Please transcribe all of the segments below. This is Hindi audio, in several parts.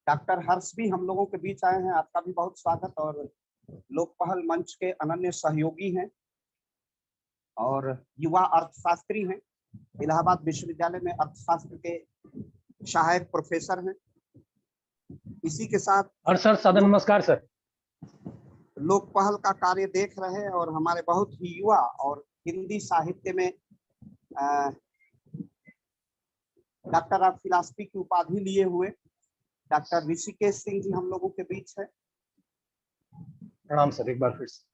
डॉक्टर हर्ष भी हम लोगों के बीच आए हैं, आपका भी बहुत स्वागत। और लोक पहल मंच के अनन्य सहयोगी हैं और युवा अर्थशास्त्री हैं, इलाहाबाद विश्वविद्यालय में अर्थशास्त्र के सहायक प्रोफेसर हैं। इसी के साथ और सर सदन नमस्कार सर। लोक पहल का कार्य देख रहे हैं और हमारे बहुत ही युवा और हिंदी साहित्य में डॉक्टर ऑफ फिलॉसफी की उपाधि लिए हुए डॉक्टर ऋषिकेश सिंह जी हम लोगों के बीच है। प्रणाम सर एक बार फिर से।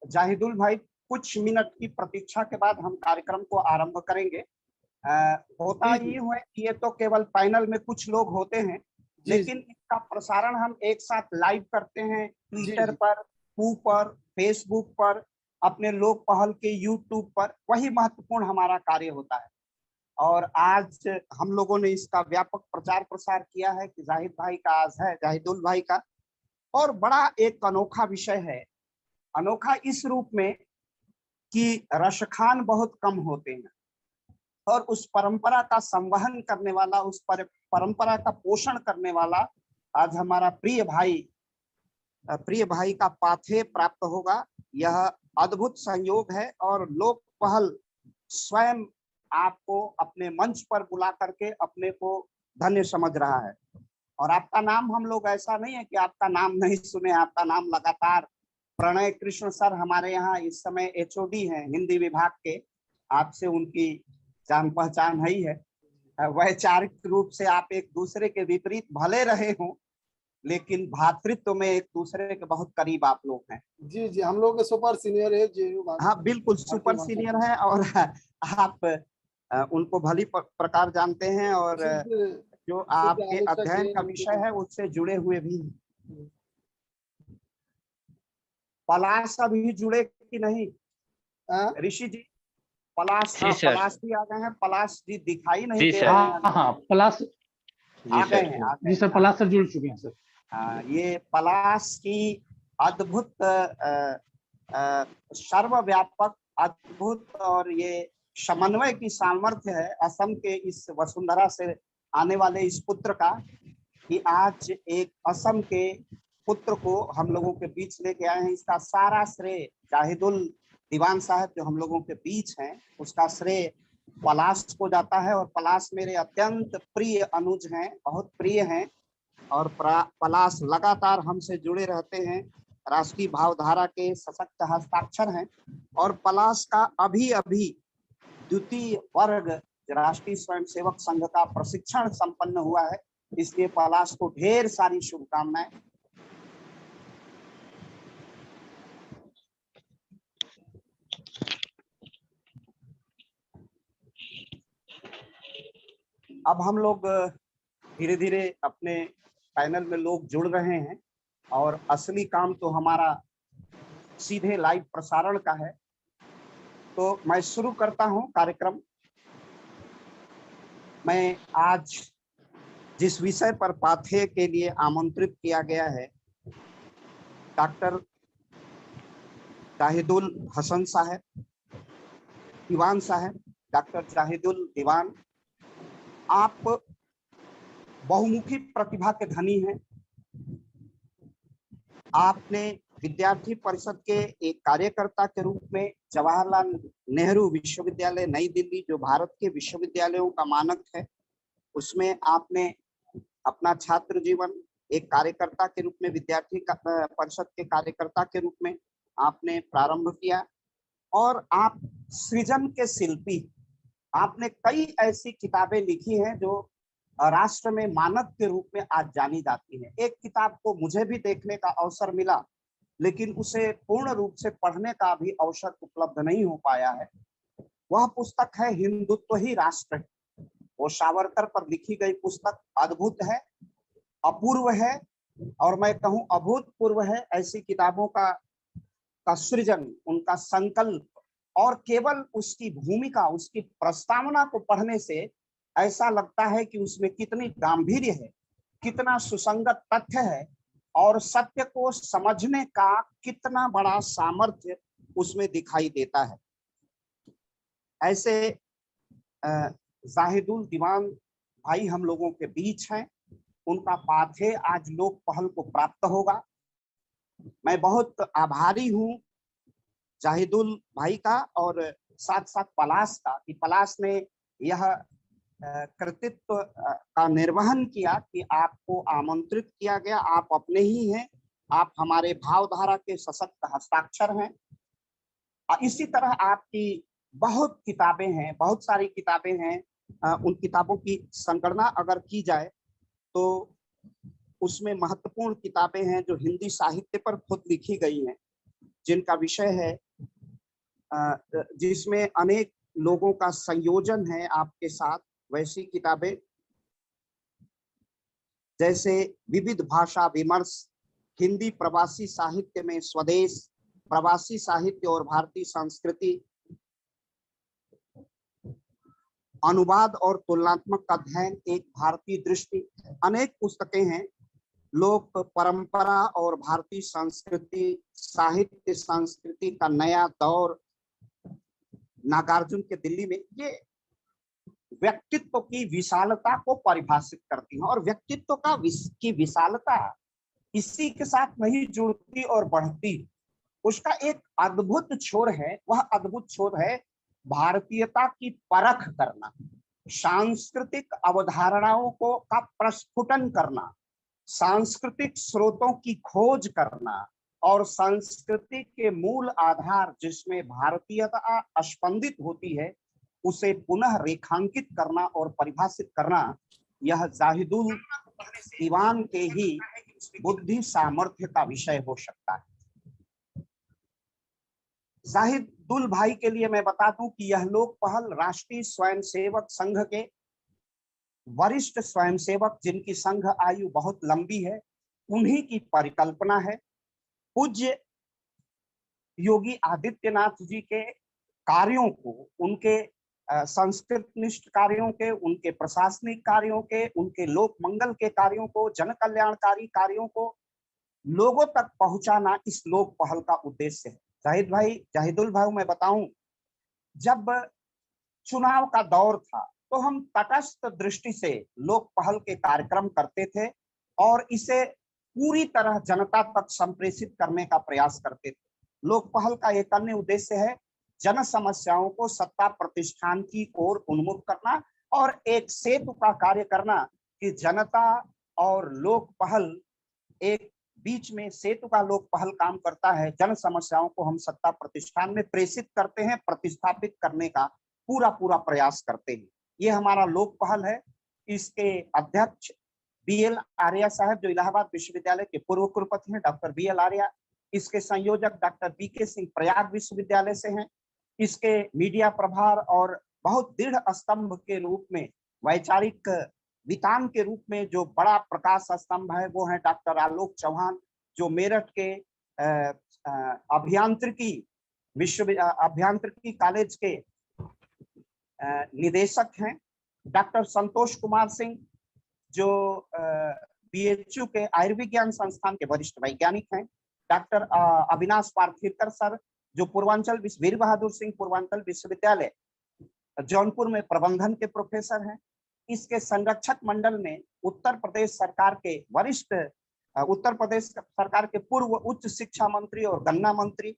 जाहिदुल भाई कुछ मिनट की प्रतीक्षा के बाद हम कार्यक्रम को आरंभ करेंगे। होता ये हुआ कि ये तो केवल पैनल में कुछ लोग होते हैं, लेकिन इसका प्रसारण हम एक साथ लाइव करते हैं ट्विटर पर, पर, फेसबुक पर, अपने लोक पहल के यूट्यूब पर। वही महत्वपूर्ण हमारा कार्य होता है और आज हम लोगों ने इसका व्यापक प्रचार प्रसार किया है कि जाहिद भाई का आज है, जाहिदुल भाई का। और बड़ा एक अनोखा विषय है, अनोखा इस रूप में कि रशखान बहुत कम होते हैं और उस परंपरा का संवहन करने वाला, उस परंपरा का पोषण करने वाला आज हमारा प्रिय भाई का पाथेय प्राप्त होगा। यह अद्भुत संयोग है और लोक पहल स्वयं आपको अपने मंच पर बुला करके अपने को धन्य समझ रहा है। और आपका नाम हम लोग ऐसा नहीं है कि आपका नाम नहीं सुने, आपका नाम लगातार प्रणय कृष्ण सर हमारे यहाँ इस समय एचओडी हैं हिंदी विभाग के, आपसे उनकी जान पहचान ही है। वैचारिक रूप से आप एक दूसरे के विपरीत भले रहे हों, लेकिन भातृत्व में एक दूसरे के बहुत करीब आप लोग हैं। जी जी, हम लोग सुपर सीनियर है जी। हाँ बिल्कुल सुपर सीनियर है और आप उनको भली प्रकार जानते हैं और जो आपके अध्ययन का विषय है उससे जुड़े हुए भी हैं। पलाश अभी जुड़े कि नहीं ऋषि जी? पलाश भी आ गए हैं, पलाश जी दिखाई नहीं दे रहे हैं। हाँ पलाश आ गए हैं जी सर, पलाश सर जुड़ चुके हैं सर। ये पलाश की अद्भुत सर्वव्यापक अद्भुत और ये समन्वय की सामर्थ्य है असम के इस वसुंधरा से आने वाले इस पुत्र का, कि आज एक असम के पुत्र को हम लोगों के बीच लेके आए हैं। इसका सारा श्रेय जाहिदुल दीवान साहब जो हम लोगों के बीच हैं उसका श्रेय पलाश को जाता है। और पलाश मेरे अत्यंत प्रिय अनुज हैं, बहुत प्रिय हैं और पलाश लगातार हमसे जुड़े रहते हैं, राष्ट्रीय भावधारा के सशक्त हस्ताक्षर हैं। और पलाश का अभी अभी द्वितीय वर्ग राष्ट्रीय स्वयंसेवक संघ का प्रशिक्षण संपन्न हुआ है, इसलिए पलाश को ढेर सारी शुभकामनाएं। अब हम लोग धीरे धीरे अपने पैनल में लोग जुड़ रहे हैं और असली काम तो हमारा सीधे लाइव प्रसारण का है। तो मैं शुरू करता हूं कार्यक्रम। मैं आज जिस विषय पर पाथेय के लिए आमंत्रित किया गया है, डॉक्टर जाहिदुल हसन साहब, दीवान साहब, डॉक्टर जाहिदुल दीवान, आप बहुमुखी प्रतिभा के धनी हैं। आपने विद्यार्थी परिषद के एक कार्यकर्ता के रूप में जवाहरलाल नेहरू विश्वविद्यालय नई दिल्ली, जो भारत के विश्वविद्यालयों का मानक है, उसमें आपने अपना छात्र जीवन एक कार्यकर्ता के रूप में, विद्यार्थी परिषद के कार्यकर्ता के रूप में आपने प्रारंभ किया। और आप सृजन के शिल्पी, आपने कई ऐसी किताबें लिखी हैं जो राष्ट्र में मानक के रूप में आज जानी जाती है। एक किताब को मुझे भी देखने का अवसर मिला, लेकिन उसे पूर्ण रूप से पढ़ने का भी अवसर उपलब्ध नहीं हो पाया है। वह पुस्तक है हिंदुत्व ही राष्ट्र। वो सावरकर पर लिखी गई पुस्तक अद्भुत है, अपूर्व है और मैं कहूं अभूतपूर्व है। ऐसी किताबों का सृजन, उनका संकल्प और केवल उसकी भूमिका, उसकी प्रस्तावना को पढ़ने से ऐसा लगता है कि उसमें कितनी गांभीर्य है, कितना सुसंगत तथ्य है और सत्य को समझने का कितना बड़ा सामर्थ्य उसमें दिखाई देता है। ऐसे जाहिदुल दीवान भाई हम लोगों के बीच हैं, उनका पाथेय आज लोक पहल को प्राप्त होगा। मैं बहुत आभारी हूं जाहिदुल भाई का और साथ साथ पलाश का, कि पलाश ने यह कृतित्व का निर्वहन किया कि आपको आमंत्रित किया गया। आप अपने ही हैं, आप हमारे भावधारा के सशक्त हस्ताक्षर हैं। इसी तरह आपकी बहुत किताबें हैं, बहुत सारी किताबें हैं। उन किताबों की संगणना अगर की जाए तो उसमें महत्वपूर्ण किताबें हैं जो हिंदी साहित्य पर खुद लिखी गई हैं, जिनका विषय है, जिसमें अनेक लोगों का संयोजन है आपके साथ। वैसी किताबें जैसे विविध भाषा विमर्श, हिंदी प्रवासी साहित्य में स्वदेश, प्रवासी साहित्य और भारतीय संस्कृति, अनुवाद और तुलनात्मक अध्ययन, एक भारतीय दृष्टि, अनेक पुस्तकें हैं। लोक परंपरा और भारतीय संस्कृति, साहित्य संस्कृति का नया दौर, नागार्जुन के दिल्ली में, ये व्यक्तित्व की विशालता को परिभाषित करती हैं। और व्यक्तित्व की विशालता इसी के साथ नहीं जुड़ती और बढ़ती, उसका एक अद्भुत छोर है। वह अद्भुत छोर है भारतीयता की परख करना, सांस्कृतिक अवधारणाओं को का प्रस्फुटन करना, सांस्कृतिक स्रोतों की खोज करना और संस्कृति के मूल आधार जिसमें भारतीयता स्पंदित होती है उसे पुनः रेखांकित करना और परिभाषित करना, यह जाहिदुल दीवान के ही बुद्धि सामर्थ्य का विषय हो सकता है। जाहिदुल भाई के लिए मैं बता दूं कि यह लोक पहल राष्ट्रीय स्वयंसेवक संघ के वरिष्ठ स्वयंसेवक, जिनकी संघ आयु बहुत लंबी है, उन्हीं की परिकल्पना है। पूज्य योगी आदित्यनाथ जी के कार्यों को, उनके संस्कृत निष्ठ कार्यों के, उनके प्रशासनिक कार्यों के, उनके लोक मंगल के कार्यों को, जन कल्याणकारी कार्यों को लोगों तक पहुंचाना इस लोक पहल का उद्देश्य है। जाहिदुल भाई मैं बताऊं, जब चुनाव का दौर था तो हम तटस्थ दृष्टि से लोक पहल के कार्यक्रम करते थे और इसे पूरी तरह जनता तक संप्रेषित करने का प्रयास करते थे। लोक पहल का एक अन्य उद्देश्य है जन समस्याओं को सत्ता प्रतिष्ठान की ओर उन्मुख करना और एक सेतु का कार्य करना, कि जनता और लोक पहल एक बीच में सेतु का लोक पहल काम करता है। जन समस्याओं को हम सत्ता प्रतिष्ठान में प्रेषित करते हैं, प्रतिस्थापित करने का पूरा प्रयास करते हैं। ये हमारा लोक पहल है। इसके अध्यक्ष BL आर्या साहब, जो इलाहाबाद विश्वविद्यालय के पूर्व कुलपति हैं, डॉक्टर BL आर्या। इसके संयोजक डॉक्टर BK सिंह प्रयाग विश्वविद्यालय से हैं। इसके मीडिया प्रभार और बहुत दृढ़ स्तंभ के रूप में, वैचारिक वितान के रूप में जो बड़ा प्रकाश स्तंभ है वो है डॉक्टर आलोक चौहान, जो मेरठ के अभियांत्रिकी कॉलेज के निदेशक हैं। डॉक्टर संतोष कुमार सिंह, जो BHU के आयुर्विज्ञान संस्थान के वरिष्ठ वैज्ञानिक हैं। डॉक्टर अविनाश पार्थीरकर सर, जो वीर बहादुर सिंह पूर्वांचल विश्वविद्यालय जौनपुर में प्रबंधन के प्रोफेसर हैं। इसके संरक्षक मंडल में उत्तर प्रदेश सरकार के पूर्व उच्च शिक्षा मंत्री और गन्ना मंत्री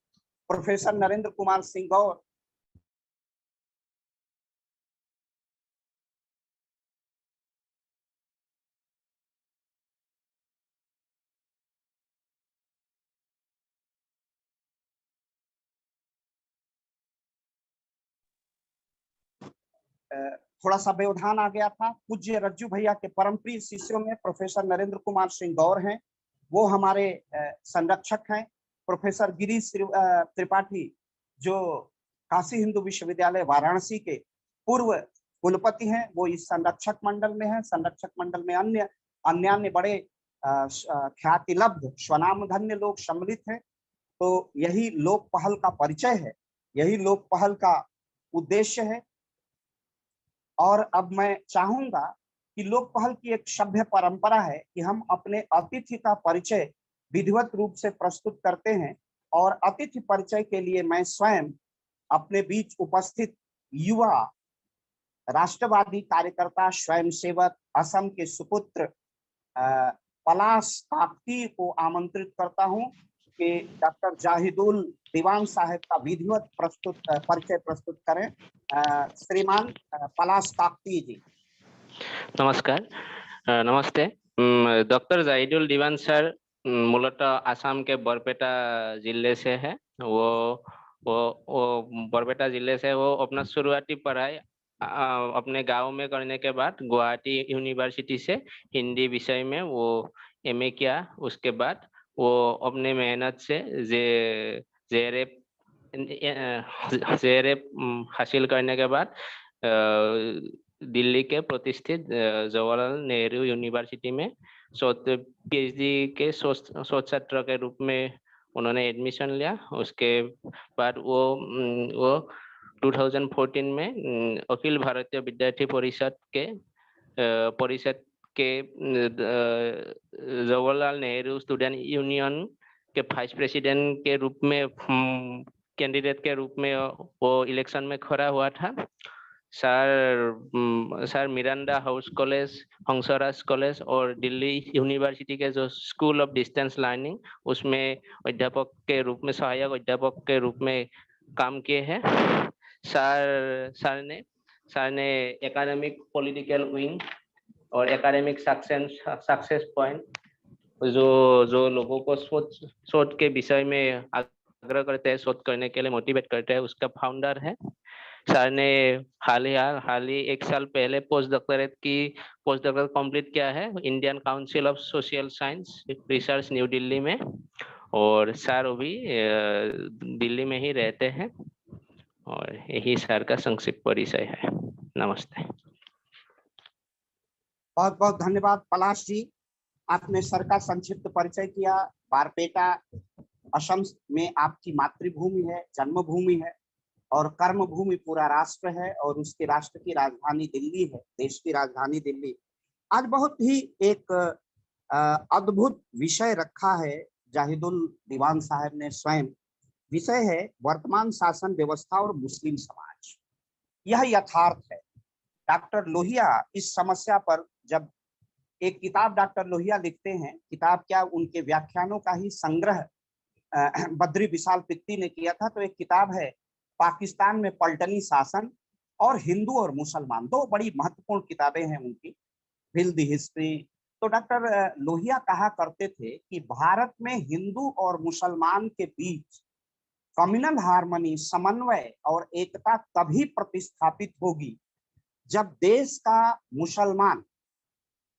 प्रोफेसर नरेंद्र कुमार सिंह गौर, थोड़ा सा व्यवधान आ गया था। पूज्य रज्जू भैया के परम प्रिय शिष्यों में प्रोफेसर नरेंद्र कुमार सिंह गौर हैं, वो हमारे संरक्षक हैं। प्रोफेसर गिरीश त्रिपाठी, जो काशी हिंदू विश्वविद्यालय वाराणसी के पूर्व कुलपति हैं, वो इस संरक्षक मंडल में हैं। संरक्षक मंडल में अन्य बड़े ख्यातिलब्ध स्वनामधन्य लोग सम्मिलित हैं। तो यही लोक पहल का परिचय है यही लोक पहल का उद्देश्य है। और अब मैं चाहूंगा कि लोक पहल की एक सभ्य परंपरा है कि हम अपने अतिथि का परिचय विधिवत रूप से प्रस्तुत करते हैं, और अतिथि परिचय के लिए मैं स्वयं अपने बीच उपस्थित युवा राष्ट्रवादी कार्यकर्ता स्वयंसेवक असम के सुपुत्र पलाश ताप्ती को आमंत्रित करता हूं कि डॉक्टर जाहिदुल दीवान साहब का विधिवत परिचय प्रस्तुत करें। श्रीमान पलाश ताप्ती जी। नमस्कार, नमस्ते। डॉक्टर जाहिदुल दीवान सर मूलतः आसाम के बरपेटा जिले से है। वो बरपेटा जिले से वो अपना शुरुआती पढ़ाई अपने गांव में करने के बाद गुवाहाटी यूनिवर्सिटी से हिंदी विषय में वो एमए किया। उसके बाद वो अपने मेहनत से जेआरएफ हासिल करने के बाद दिल्ली के प्रतिष्ठित जवाहरलाल नेहरू यूनिवर्सिटी में पीएचडी के शोध छात्र के रूप में उन्होंने एडमिशन लिया। उसके बाद वो 2014 में अखिल भारतीय विद्यार्थी परिषद के जवाहरलाल नेहरू स्टूडेंट यूनियन के वाइस प्रेसिडेंट के रूप में कैंडिडेट के रूप में वो इलेक्शन में खड़ा हुआ था। Sir Miranda house college, Hansraj college और दिल्ली यूनिवर्सिटी के जो स्कूल ऑफ डिस्टेंस लर्निंग उसमें अध्यापक के रूप में, सहायक अध्यापक के रूप में काम किए हैं। सर ने एकेडमिक पॉलिटिकल विंग और एकेडमिक सक्सेस पॉइंट जो लोगों को शोध के विषय में आग्रह करते हैं, शोध करने के लिए मोटिवेट करते हैं, उसका फाउंडर है। सर ने हाल ही एक साल पहले पोस्ट डॉक्टरेट कंप्लीट किया है Indian council of social science research new Delhi में, और सर अभी दिल्ली में ही रहते हैं, और यही सर का संक्षिप्त परिचय है। नमस्ते। बहुत बहुत धन्यवाद पलाश जी, आपने सर का संक्षिप्त परिचय किया। बारपेटा असम में आपकी मातृभूमि है, जन्मभूमि है, और कर्मभूमि पूरा राष्ट्र है, और उसके राष्ट्र की राजधानी दिल्ली है, देश की राजधानी दिल्ली। आज बहुत ही एक अद्भुत विषय रखा है जाहिदुल दीवान साहब ने स्वयं। विषय है वर्तमान शासन व्यवस्था और मुस्लिम समाज। यह यथार्थ है। डॉक्टर लोहिया इस समस्या पर जब एक किताब डॉक्टर लोहिया लिखते हैं, किताब क्या उनके व्याख्यानों का ही संग्रह बद्री विशाल पित्ती ने किया था, तो एक किताब है पाकिस्तान में पलटनी शासन और हिंदू और मुसलमान, दो बड़ी महत्वपूर्ण किताबें हैं उनकी, विल द हिस्ट्री। तो डॉक्टर लोहिया कहा करते थे कि भारत में हिंदू और मुसलमान के बीच कम्युनल हार्मनी, समन्वय और एकता तभी प्रतिस्थापित होगी जब देश का मुसलमान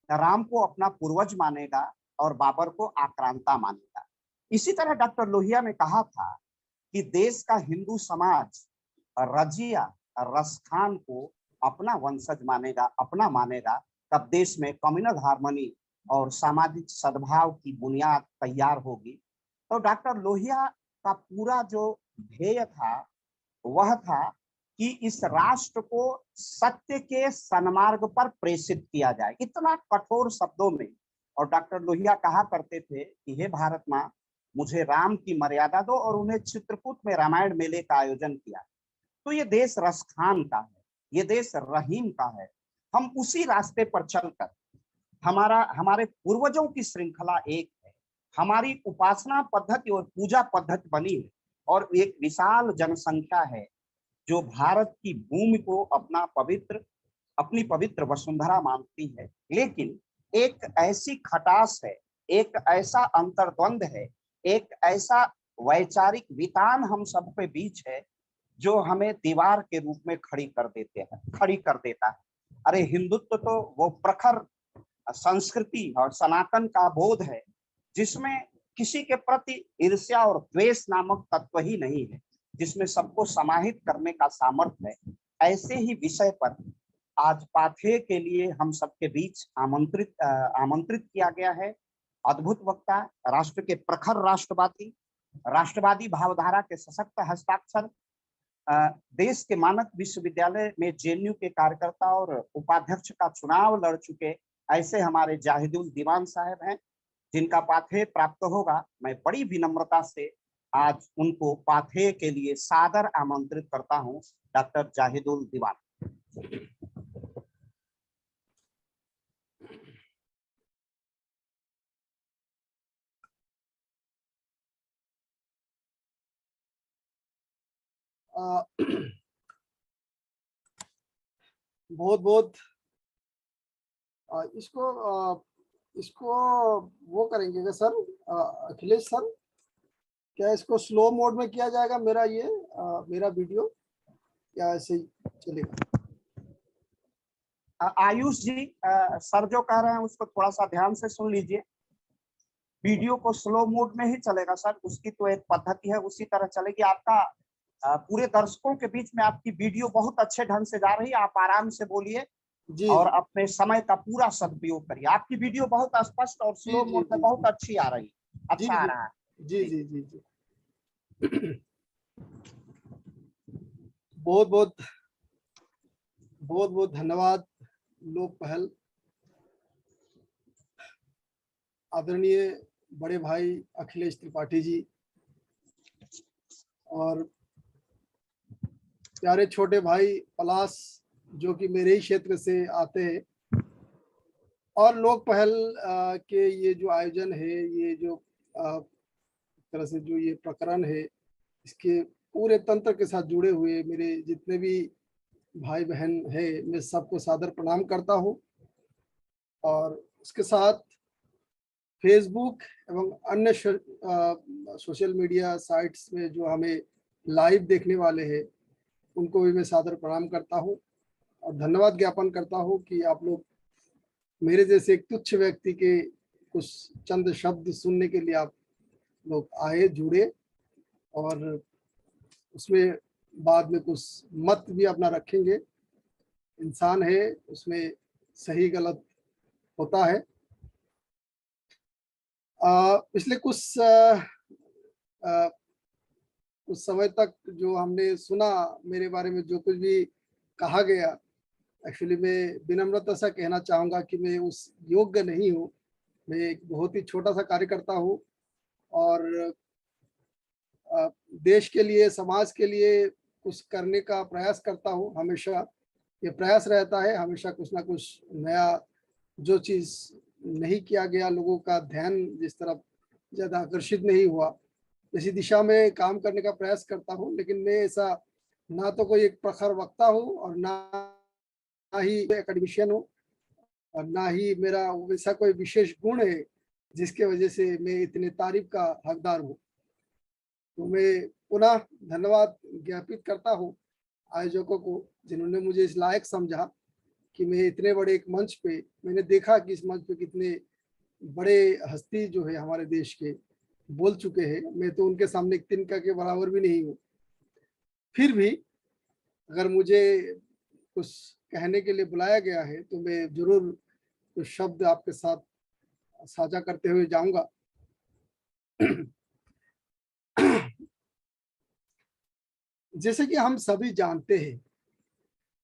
राम को अपना पूर्वज मानेगा और बाबर को आक्रांता मानेगा। इसी तरह डॉक्टर लोहिया ने कहा था कि देश का हिंदू समाज रजिया रसखान को अपना वंशज मानेगा, अपना मानेगा, तब देश में कम्युनल हार्मनी और सामाजिक सद्भाव की बुनियाद तैयार होगी। तो डॉक्टर लोहिया का पूरा जो ध्येय था वह था कि इस राष्ट्र को सत्य के सन्मार्ग पर प्रेषित किया जाए, इतना कठोर शब्दों में। और डॉक्टर लोहिया कहा करते थे कि हे भारत माँ, मुझे राम की मर्यादा दो, और उन्हें चित्रकूट में रामायण मेले का आयोजन किया। तो ये देश रसखान का है, ये देश रहीम का है। हम उसी रास्ते पर चलकर, हमारे पूर्वजों की श्रृंखला एक है, हमारी उपासना पद्धति और पूजा पद्धति बनी है, और एक विशाल जनसंख्या है जो भारत की भूमि को अपनी पवित्र वसुंधरा मानती है। लेकिन एक ऐसी खटास है, एक ऐसा अंतर्द्वंद है, एक ऐसा वैचारिक वितान हम सब के बीच है जो हमें दीवार के रूप में खड़ी कर देता है। अरे हिंदुत्व तो वो प्रखर संस्कृति और सनातन का बोध है जिसमें किसी के प्रति ईर्ष्या और द्वेष नामक तत्व ही नहीं है, जिसमें सबको समाहित करने का सामर्थ्य है। ऐसे ही विषय पर आज पाथेय के लिए हम सबके बीच आमंत्रित किया गया है अद्भुत वक्ता, राष्ट्र के प्रखर राष्ट्रवादी भावधारा के सशक्त हस्ताक्षर, देश के मानक विश्वविद्यालय में जेएनयू के कार्यकर्ता और उपाध्यक्ष का चुनाव लड़ चुके ऐसे हमारे जाहिदुल दीवान साहब हैं, जिनका पाथेय प्राप्त होगा। मैं बड़ी विनम्रता से आज उनको पाथेय के लिए सादर आमंत्रित करता हूं। डॉक्टर जाहिदुल दीवान। बहुत बहुत इसको वो करेंगे क्या सर? अखिलेश सर, क्या इसको स्लो मोड में किया जाएगा मेरा मेरा वीडियो, या ऐसे ही चलेगा? आयुष जी, सर जो कह रहे हैं उसको थोड़ा सा ध्यान से सुन लीजिए। वीडियो को स्लो मोड में ही चलेगा सर, उसकी तो एक पद्धति है, उसी तरह चलेगी। आपका पूरे दर्शकों के बीच में आपकी वीडियो बहुत अच्छे ढंग से जा रही है। आप आराम से बोलिए और अपने समय का पूरा सदुपयोग करिए। आपकी वीडियो बहुत स्पष्ट और स्लो मोड में बहुत अच्छी आ रही है, अच्छा आ रहा है। जी जी जी जी। बहुत बहुत बहुत बहुत धन्यवाद लोक पहल, आदरणीय बड़े भाई अखिलेश त्रिपाठी जी, और प्यारे छोटे भाई पलाश जो कि मेरे ही क्षेत्र से आते हैं। और लोक पहल के ये जो आयोजन है, ये जो तरह से जो ये प्रकरण है, इसके पूरे तंत्र के साथ जुड़े हुए मेरे जितने भी भाई बहन है, मैं सबको सादर प्रणाम करता हूँ। और उसके साथ फेसबुक एवं अन्य सोशल मीडिया साइट्स में जो हमें लाइव देखने वाले हैं, उनको भी मैं सादर प्रणाम करता हूँ और धन्यवाद ज्ञापन करता हूँ कि आप लोग मेरे जैसे एक तुच्छ व्यक्ति के कुछ चंद शब्द सुनने के लिए आप लोग आए, जुड़े, और उसमें बाद में कुछ मत भी अपना रखेंगे। इंसान है, उसमें सही गलत होता है। पिछले कुछ समय तक जो हमने सुना, मेरे बारे में जो कुछ भी कहा गया, एक्चुअली मैं विनम्रता से कहना चाहूँगा कि मैं उस योग्य नहीं हूँ। मैं एक बहुत ही छोटा सा कार्यकर्ता हूँ और देश के लिए, समाज के लिए कुछ करने का प्रयास करता हूँ। हमेशा ये प्रयास रहता है, हमेशा कुछ ना कुछ नया, जो चीज़ नहीं किया गया, लोगों का ध्यान जिस तरफ ज़्यादा आकर्षित नहीं हुआ, इसी दिशा में काम करने का प्रयास करता हूँ। लेकिन मैं ऐसा ना तो कोई एक प्रखर वक्ता हूँ और ना ही एकेडमिशियन हूँ, और ना ही मेरा वैसा कोई विशेष गुण है जिसके वजह से मैं इतने तारीफ का हकदार हूँ। तो मैं पुनः धन्यवाद ज्ञापित करता हूँ आयोजकों को, जिन्होंने मुझे इस लायक समझा कि मैं इतने बड़े एक मंच पे, मैंने देखा कि इस मंच पे कितने बड़े हस्ती जो है हमारे देश के बोल चुके हैं। मैं तो उनके सामने एक तिनका के बराबर भी नहीं हूँ। फिर भी अगर मुझे कुछ कहने के लिए बुलाया गया है तो मैं जरूर कुछ शब्द आपके साथ साझा करते हुए जाऊंगा। जैसे कि हम सभी जानते हैं,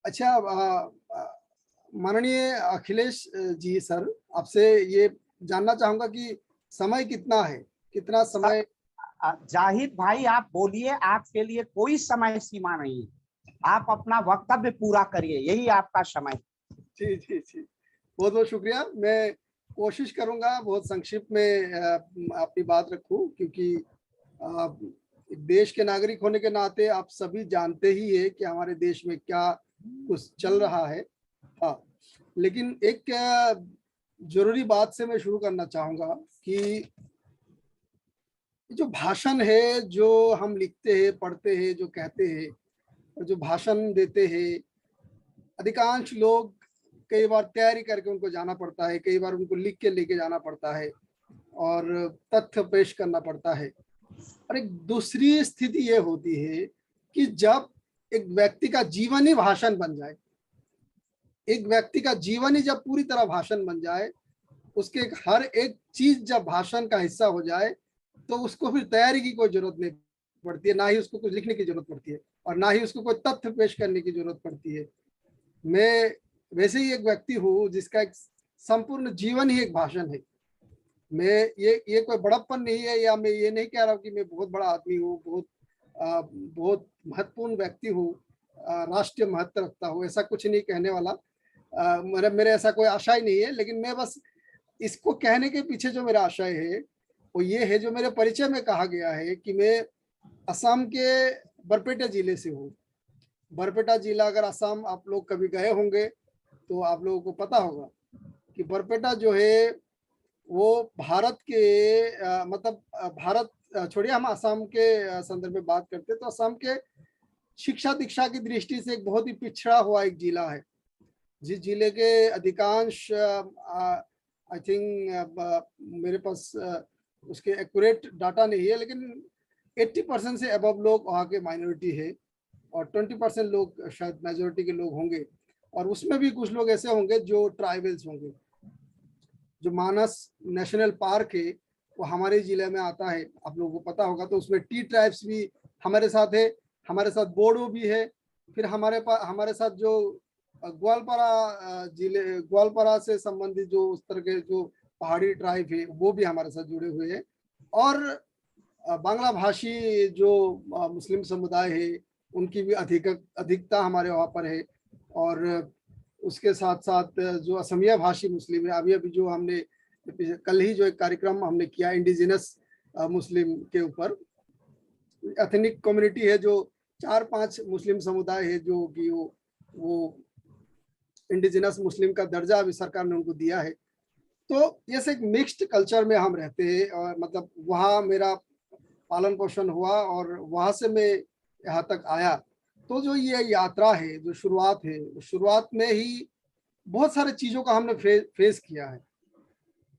अच्छा, माननीय अखिलेश जी सर, आपसे ये जानना चाहूंगा कि समय कितना है, कितना समय? जाहिद भाई आप बोलिए, आपके लिए कोई समय सीमा नहीं है, आप अपना वक्तव्य पूरा करिए, यही आपका समय। जी जी जी, बहुत बहुत शुक्रिया। मैं कोशिश करूंगा बहुत संक्षिप्त में अपनी बात रखूं, क्योंकि देश के नागरिक होने के नाते आप सभी जानते ही है कि हमारे देश में क्या कुछ चल रहा है। हाँ, लेकिन एक जरूरी बात से मैं शुरू करना चाहूंगा कि जो भाषण है, जो हम लिखते हैं, पढ़ते हैं, जो कहते हैं और जो भाषण देते हैं, अधिकांश लोग कई बार तैयारी करके उनको जाना पड़ता है, कई बार उनको लिख के लेके जाना पड़ता है और तथ्य पेश करना पड़ता है। और एक दूसरी स्थिति ये होती है कि जब एक व्यक्ति का जीवन ही भाषण बन जाए, एक व्यक्ति का जीवन ही जब पूरी तरह भाषण बन जाए, उसके हर एक चीज जब भाषण का हिस्सा हो जाए, तो उसको फिर तैयारी की कोई जरूरत नहीं पड़ती है, ना ही उसको कुछ लिखने की जरूरत पड़ती है, और ना ही उसको कोई तथ्य पेश करने की जरूरत पड़ती है। मैं वैसे ही एक व्यक्ति हूँ जिसका एक संपूर्ण जीवन ही एक भाषण है। मैं ये कोई बड़प्पन नहीं है, या मैं ये नहीं कह रहा हूँ कि मैं बहुत बड़ा आदमी हूँ, बहुत महत्वपूर्ण व्यक्ति हूँ, राष्ट्रीय महत्व रखता हूँ, ऐसा कुछ नहीं कहने वाला। मेरे ऐसा कोई आशय नहीं है, लेकिन मैं बस इसको कहने के पीछे जो मेरा आशय है वो ये है, जो मेरे परिचय में कहा गया है कि मैं असम के बरपेटा जिले से हूँ। बरपेटा जिला, अगर असम आप लोग कभी गए होंगे तो आप लोगों को पता होगा कि बरपेटा जो है वो भारत के मतलब भारत छोड़िए, हम असम के संदर्भ में बात करते हैं तो असम के शिक्षा दीक्षा की दृष्टि से एक बहुत ही पिछड़ा हुआ एक जिला है, जिस जिले के अधिकांश आई थिंक मेरे पास उसके एक्यूरेट डाटा नहीं है, लेकिन 80% से अबव लोग वहाँ के माइनॉरिटी है, और 20% लोग शायद मेजोरिटी के लोग होंगे, और उसमें भी कुछ लोग ऐसे होंगे जो ट्राइबल्स होंगे। जो मानस नेशनल पार्क है वो हमारे जिले में आता है, आप लोगों को पता होगा, तो उसमें टी ट्राइब्स भी हमारे साथ है, हमारे साथ बोडो भी है, फिर हमारे साथ जो ग्वालपारा जिले, ग्वालपारा से संबंधित जो उस तरह के जो पहाड़ी ट्राइब है वो भी हमारे साथ जुड़े हुए हैं, और बांग्ला भाषी जो मुस्लिम समुदाय है उनकी भी अधिकता हमारे वहाँ पर है, और उसके साथ साथ जो असमिया भाषी मुस्लिम है, अभी जो हमने कल ही जो एक कार्यक्रम हमने किया इंडिजिनस मुस्लिम के ऊपर, एथनिक कम्युनिटी है, जो 4-5 मुस्लिम समुदाय है जो कि वो इंडिजिनस मुस्लिम का दर्जा अभी सरकार ने उनको दिया है। तो ये से एक मिक्स्ड कल्चर में हम रहते हैं, और मतलब वहाँ मेरा पालन पोषण हुआ और वहाँ से मैं यहाँ तक आया। तो जो ये यात्रा है, जो शुरुआत है, शुरुआत में ही बहुत सारे चीज़ों का हमने फेस किया है,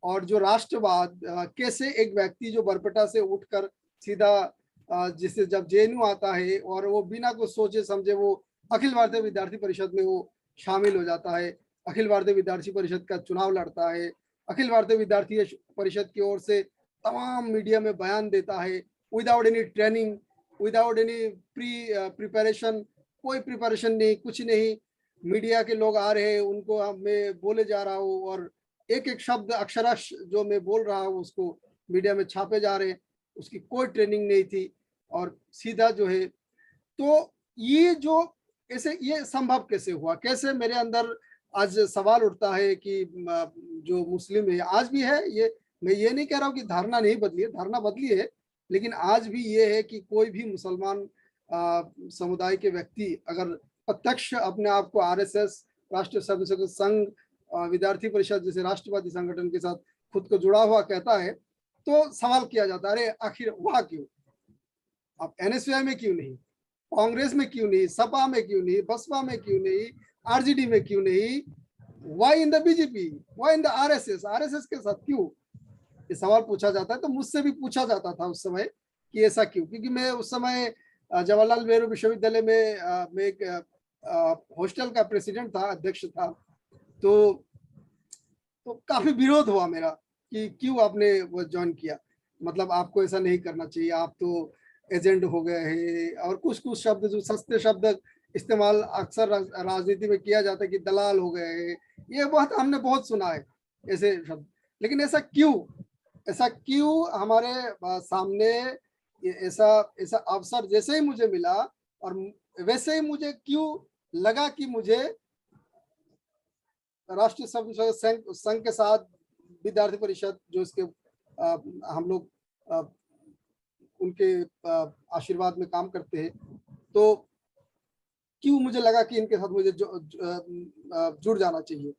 और जो राष्ट्रवाद कैसे एक व्यक्ति जो बरपेटा से उठकर सीधा जिससे जब जेएनयू आता है और वो बिना कुछ सोचे समझे वो अखिल भारतीय विद्यार्थी परिषद में वो शामिल हो जाता है, अखिल भारतीय विद्यार्थी परिषद का चुनाव लड़ता है, अखिल भारतीय विद्यार्थी परिषद की ओर से तमाम मीडिया में बयान देता है, without any training, without any preparation, कोई प्रिपरेशन नहीं, कुछ नहीं, मीडिया के लोग आ रहे हैं, उनको मैं बोले जा रहा हूँ, और एक एक शब्द अक्षरश जो मैं बोल रहा हूँ उसको मीडिया में छापे जा रहे हैं, उसकी कोई ट्रेनिंग नहीं थी, और सीधा जो है। तो ये जो ऐसे ये संभव कैसे हुआ, कैसे मेरे अंदर आज सवाल उठता है कि जो मुस्लिम है आज भी है, ये मैं ये नहीं कह रहा हूँ कि धारणा नहीं बदली है, धारणा बदली है, लेकिन आज भी ये है कि कोई भी मुसलमान समुदाय के व्यक्ति अगर प्रत्यक्ष अपने आप को आरएसएस, राष्ट्रीय स्वयंसेवक संघ, विद्यार्थी परिषद जैसे राष्ट्रवादी संगठन के साथ खुद को जुड़ा हुआ कहता है, तो सवाल किया जाता है, अरे आखिर वहां क्यों, आप एनएसयूआई में क्यों नहीं, कांग्रेस में क्यों नहीं, सपा में क्यों नहीं, बसपा में क्यों नहीं, आरजेडी में क्यों नहीं, why in the BJP, why in the RSS के साथ क्यों, ये सवाल पूछा जाता है। तो मुझसे भी पूछा जाता था उस समय कि ऐसा क्यों, क्योंकि मैं उस समय जवाहरलाल नेहरू विश्वविद्यालय में मैं एक हॉस्टल का प्रेसिडेंट था, अध्यक्ष था, तो काफी विरोध हुआ मेरा कि क्यों आपने वो ज्वाइन किया, मतलब आपको ऐसा नहीं करना चाहिए, आप तो एजेंट हो गए हैं, और कुछ शब्द जो सस्ते शब्द इस्तेमाल अक्सर राजनीति में किया जाता है कि दलाल हो गए हैं, ये बात हमने बहुत सुना है ऐसे शब्द। लेकिन ऐसा क्यों हमारे सामने ऐसा अवसर जैसे ही मुझे मिला, और वैसे ही मुझे क्यों लगा कि मुझे राष्ट्रीय स्वयंसेवक संघ के साथ विद्यार्थी परिषद जो इसके हम लोग उनके आशीर्वाद में काम करते हैं, तो क्यों मुझे लगा कि इनके साथ मुझे जुड़ जाना चाहिए।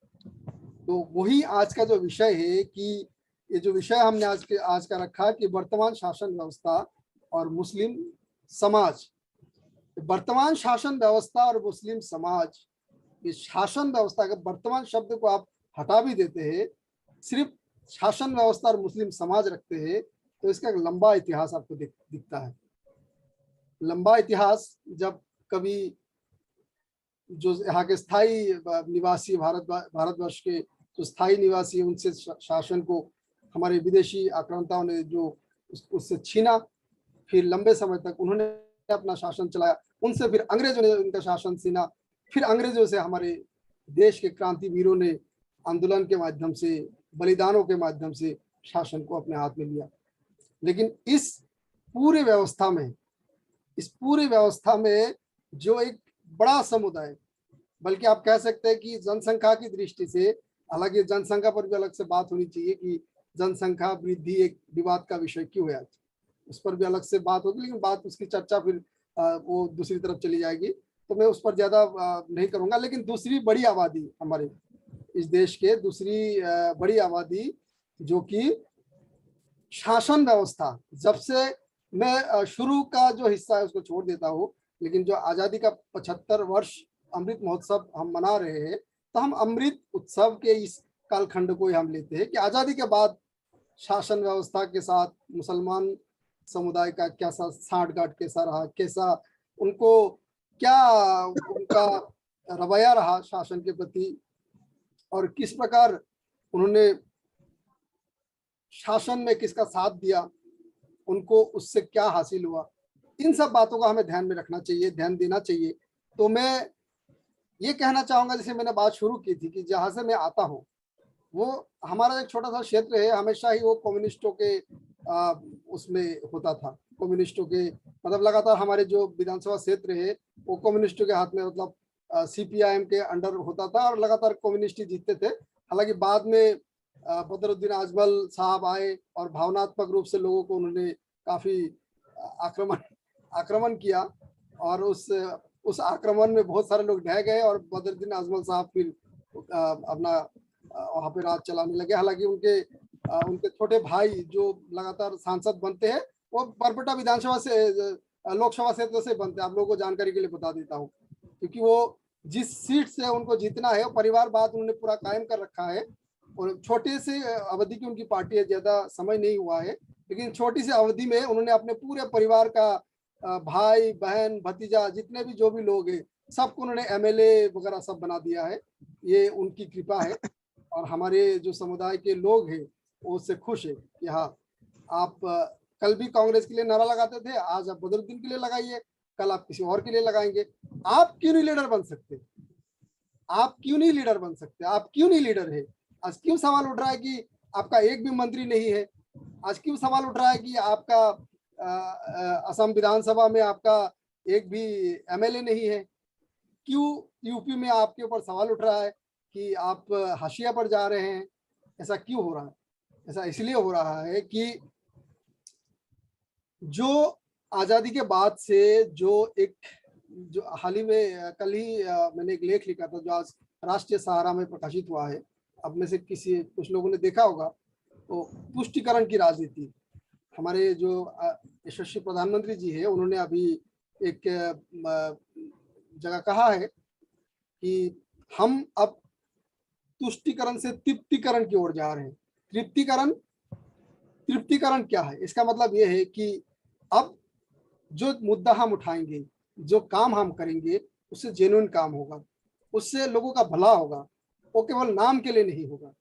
तो वही आज का जो विषय है कि ये जो विषय हमने आज का रखा कि वर्तमान शासन व्यवस्था और मुस्लिम समाज, वर्तमान शासन व्यवस्था और मुस्लिम समाज, ये शासन व्यवस्था का वर्तमान शब्द को आप हटा भी देते हैं, सिर्फ शासन व्यवस्था और मुस्लिम समाज रखते हैं, तो इसका एक लंबा इतिहास आपको दिखता है। लंबा इतिहास, जब कभी जो यहाँ के स्थायी निवासी भारतवर्ष के जो स्थायी निवासी, उनसे शासन को हमारे विदेशी आक्रांताओं ने जो उससे छीना, फिर लंबे समय तक उन्होंने अपना शासन चलाया, उनसे फिर अंग्रेजों ने उनका शासन छीना, फिर अंग्रेजों से हमारे देश के क्रांतिवीरों ने आंदोलन के माध्यम से, बलिदानों के माध्यम से शासन को अपने हाथ में लिया। लेकिन इस पूरे व्यवस्था में जो एक बड़ा समुदाय, बल्कि आप कह सकते हैं कि जनसंख्या की दृष्टि से, हालांकि जनसंख्या पर भी अलग से बात होनी चाहिए कि जनसंख्या वृद्धि एक विवाद का विषय क्यों है, आज उस पर भी अलग से बात होगी, लेकिन बात उसकी चर्चा फिर वो दूसरी तरफ चली जाएगी, तो मैं उस पर ज्यादा नहीं करूंगा। लेकिन दूसरी बड़ी आबादी, हमारे इस देश के दूसरी बड़ी आबादी जो कि शासन व्यवस्था, जब से मैं शुरू का जो हिस्सा है उसको छोड़ देता हूँ, लेकिन जो आजादी का 75 वर्ष अमृत महोत्सव हम मना रहे हैं, तो हम अमृत उत्सव के इस कालखंड को ही हम लेते हैं कि आजादी के बाद शासन व्यवस्था के साथ मुसलमान समुदाय का कैसा साठगांठ कैसा रहा, कैसा उनको क्या उनका रवैया रहा शासन के प्रति, और किस प्रकार उन्होंने शासन में किसका साथ दिया, उनको उससे क्या हासिल हुआ, इन सब बातों का हमें ध्यान में रखना चाहिए, ध्यान देना चाहिए। तो मैं ये कहना चाहूंगा, जैसे मैंने बात शुरू की थी कि जहां से मैं आता हूँ वो हमारा एक छोटा सा क्षेत्र है, हमेशा ही वो कम्युनिस्टों के उसमें होता था, कम्युनिस्टों के मतलब लगातार हमारे जो विधानसभा क्षेत्र है वो कम्युनिस्टों के हाथ में, मतलब CPIM के अंडर होता था और लगातार कम्युनिस्ट ही जीतते थे। हालांकि बाद में बदरुद्दीन आजमल साहब आए और भावनात्मक रूप से लोगों को उन्होंने काफी आक्रमण किया, और उस आक्रमण में बहुत सारे लोग ढह गए और बदरुद्दीन आजमल साहब फिर अपना वहां पे राज चलाने लगे। हालांकि उनके छोटे भाई जो लगातार सांसद बनते हैं वो बरपेटा विधानसभा से, लोकसभा क्षेत्र से बनते हैं। आप लोगों को जानकारी के लिए बता देता हूँ, क्योंकि वो जिस सीट से उनको जीतना है, परिवारवाद उन्होंने पूरा कायम कर रखा है, और छोटे से अवधि की उनकी पार्टी है, ज्यादा समय नहीं हुआ है, लेकिन छोटी सी अवधि में उन्होंने अपने पूरे परिवार का, भाई बहन भतीजा जितने भी जो भी लोग हैं सबको उन्होंने MLA वगैरह सब बना दिया है। ये उनकी कृपा है, और हमारे जो समुदाय के लोग हैं वो उससे खुश है कि हाँ, आप कल भी कांग्रेस के लिए नारा लगाते थे, आज आप बदरुद्दीन के लिए लगाइए, कल आप किसी और के लिए लगाएंगे। आप क्यों नहीं लीडर बन सकते? आप क्यों नहीं लीडर बन सकते? आप क्यों नहीं लीडर है? आज क्यों सवाल उठ रहा है कि आपका एक भी मंत्री नहीं है? आज क्यों सवाल उठ रहा है कि आपका असम विधानसभा में आपका एक भी MLA नहीं है? क्यों यूपी में आपके ऊपर सवाल उठ रहा है कि आप हाशिया पर जा रहे हैं? ऐसा क्यों हो रहा है? ऐसा इसलिए हो रहा है कि जो आजादी के बाद से जो हाल ही में, कल ही मैंने एक लेख लिखा था जो आज राष्ट्रीय सहारा में प्रकाशित हुआ है, अब में से कुछ लोगों ने देखा होगा, तो तुष्टिकरण की राजनीति। हमारे जो यशस्वी प्रधानमंत्री जी है, उन्होंने अभी एक जगह कहा है कि हम अब तुष्टिकरण से तृप्तिकरण की ओर जा रहे हैं। तृप्तिकरण क्या है? इसका मतलब यह है कि अब जो मुद्दा हम उठाएंगे, जो काम हम करेंगे, उससे जेन्युइन काम होगा, उससे लोगों का भला होगा, वो केवल नाम के लिए नहीं होगा।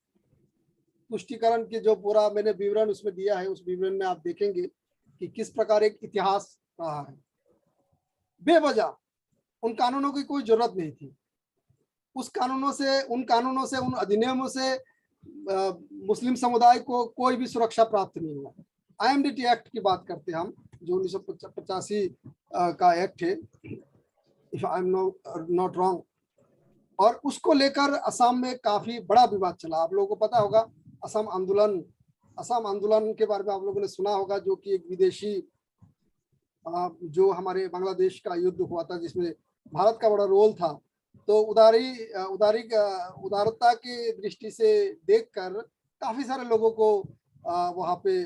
तुष्टिकरण के जो पूरा मैंने विवरण उसमें दिया है, उस विवरण में आप देखेंगे कि किस प्रकार एक इतिहास रहा है। बेवजह उन कानूनों की कोई जरूरत नहीं थी। उन कानूनों से, उन अधिनियमों से मुस्लिम समुदाय को कोई भी सुरक्षा प्राप्त नहीं हुआ। IMDT एक्ट की बात करते हैं हम, जो 1985 का एक्ट है, if I am not wrong, और उसको लेकर असम में काफी बड़ा विवाद चला। आप लोगों को पता होगा असम आंदोलन के बारे में आप लोगों ने सुना होगा, जो कि एक विदेशी, जो हमारे बांग्लादेश का युद्ध हुआ था जिसमें भारत का बड़ा रोल था। तो उदारता की दृष्टि से देखकर काफी सारे लोगों को वहाँ पे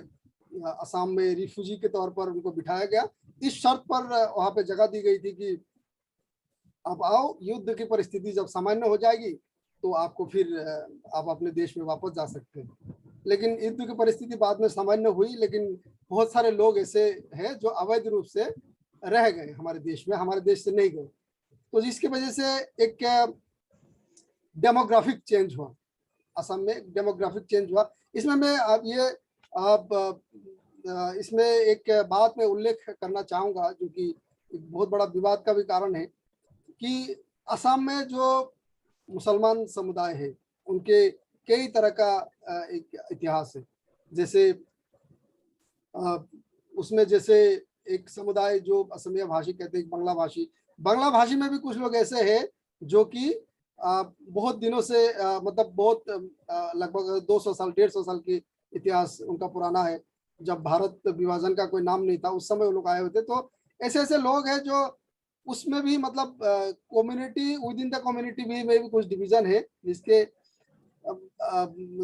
असम में रिफ्यूजी के तौर पर उनको बिठाया गया, इस शर्त पर वहाँ पे जगह दी गई थी कि अब आओ, युद्ध की परिस्थिति जब सामान्य हो जाएगी तो आपको फिर आप अपने देश में वापस जा सकते हैं। लेकिन युद्ध की परिस्थिति बाद में सामान्य हुई, लेकिन बहुत सारे लोग ऐसे हैं जो अवैध रूप से रह गए हमारे देश में, हमारे देश से नहीं गए। तो जिसकी वजह से एक डेमोग्राफिक चेंज हुआ, असम में डेमोग्राफिक चेंज हुआ। इसमें मैं इसमें एक बात मैं उल्लेख करना चाहूँगा जो कि एक बहुत बड़ा विवाद का भी कारण है कि असम में जो मुसलमान समुदाय है उनके कई तरह का एक इतिहास है। जैसे उसमें जैसे एक समुदाय जो असमिया भाषी कहते हैं, बांग्ला भाषी में भी कुछ लोग ऐसे हैं जो कि बहुत दिनों से मतलब बहुत लगभग 200 साल 150 साल की इतिहास उनका पुराना है। जब भारत विभाजन का कोई नाम नहीं था उस समय वो लोग आए हुए थे। तो ऐसे ऐसे लोग हैं जो उसमें भी मतलब community with in the community भी में भी कुछ डिवीजन है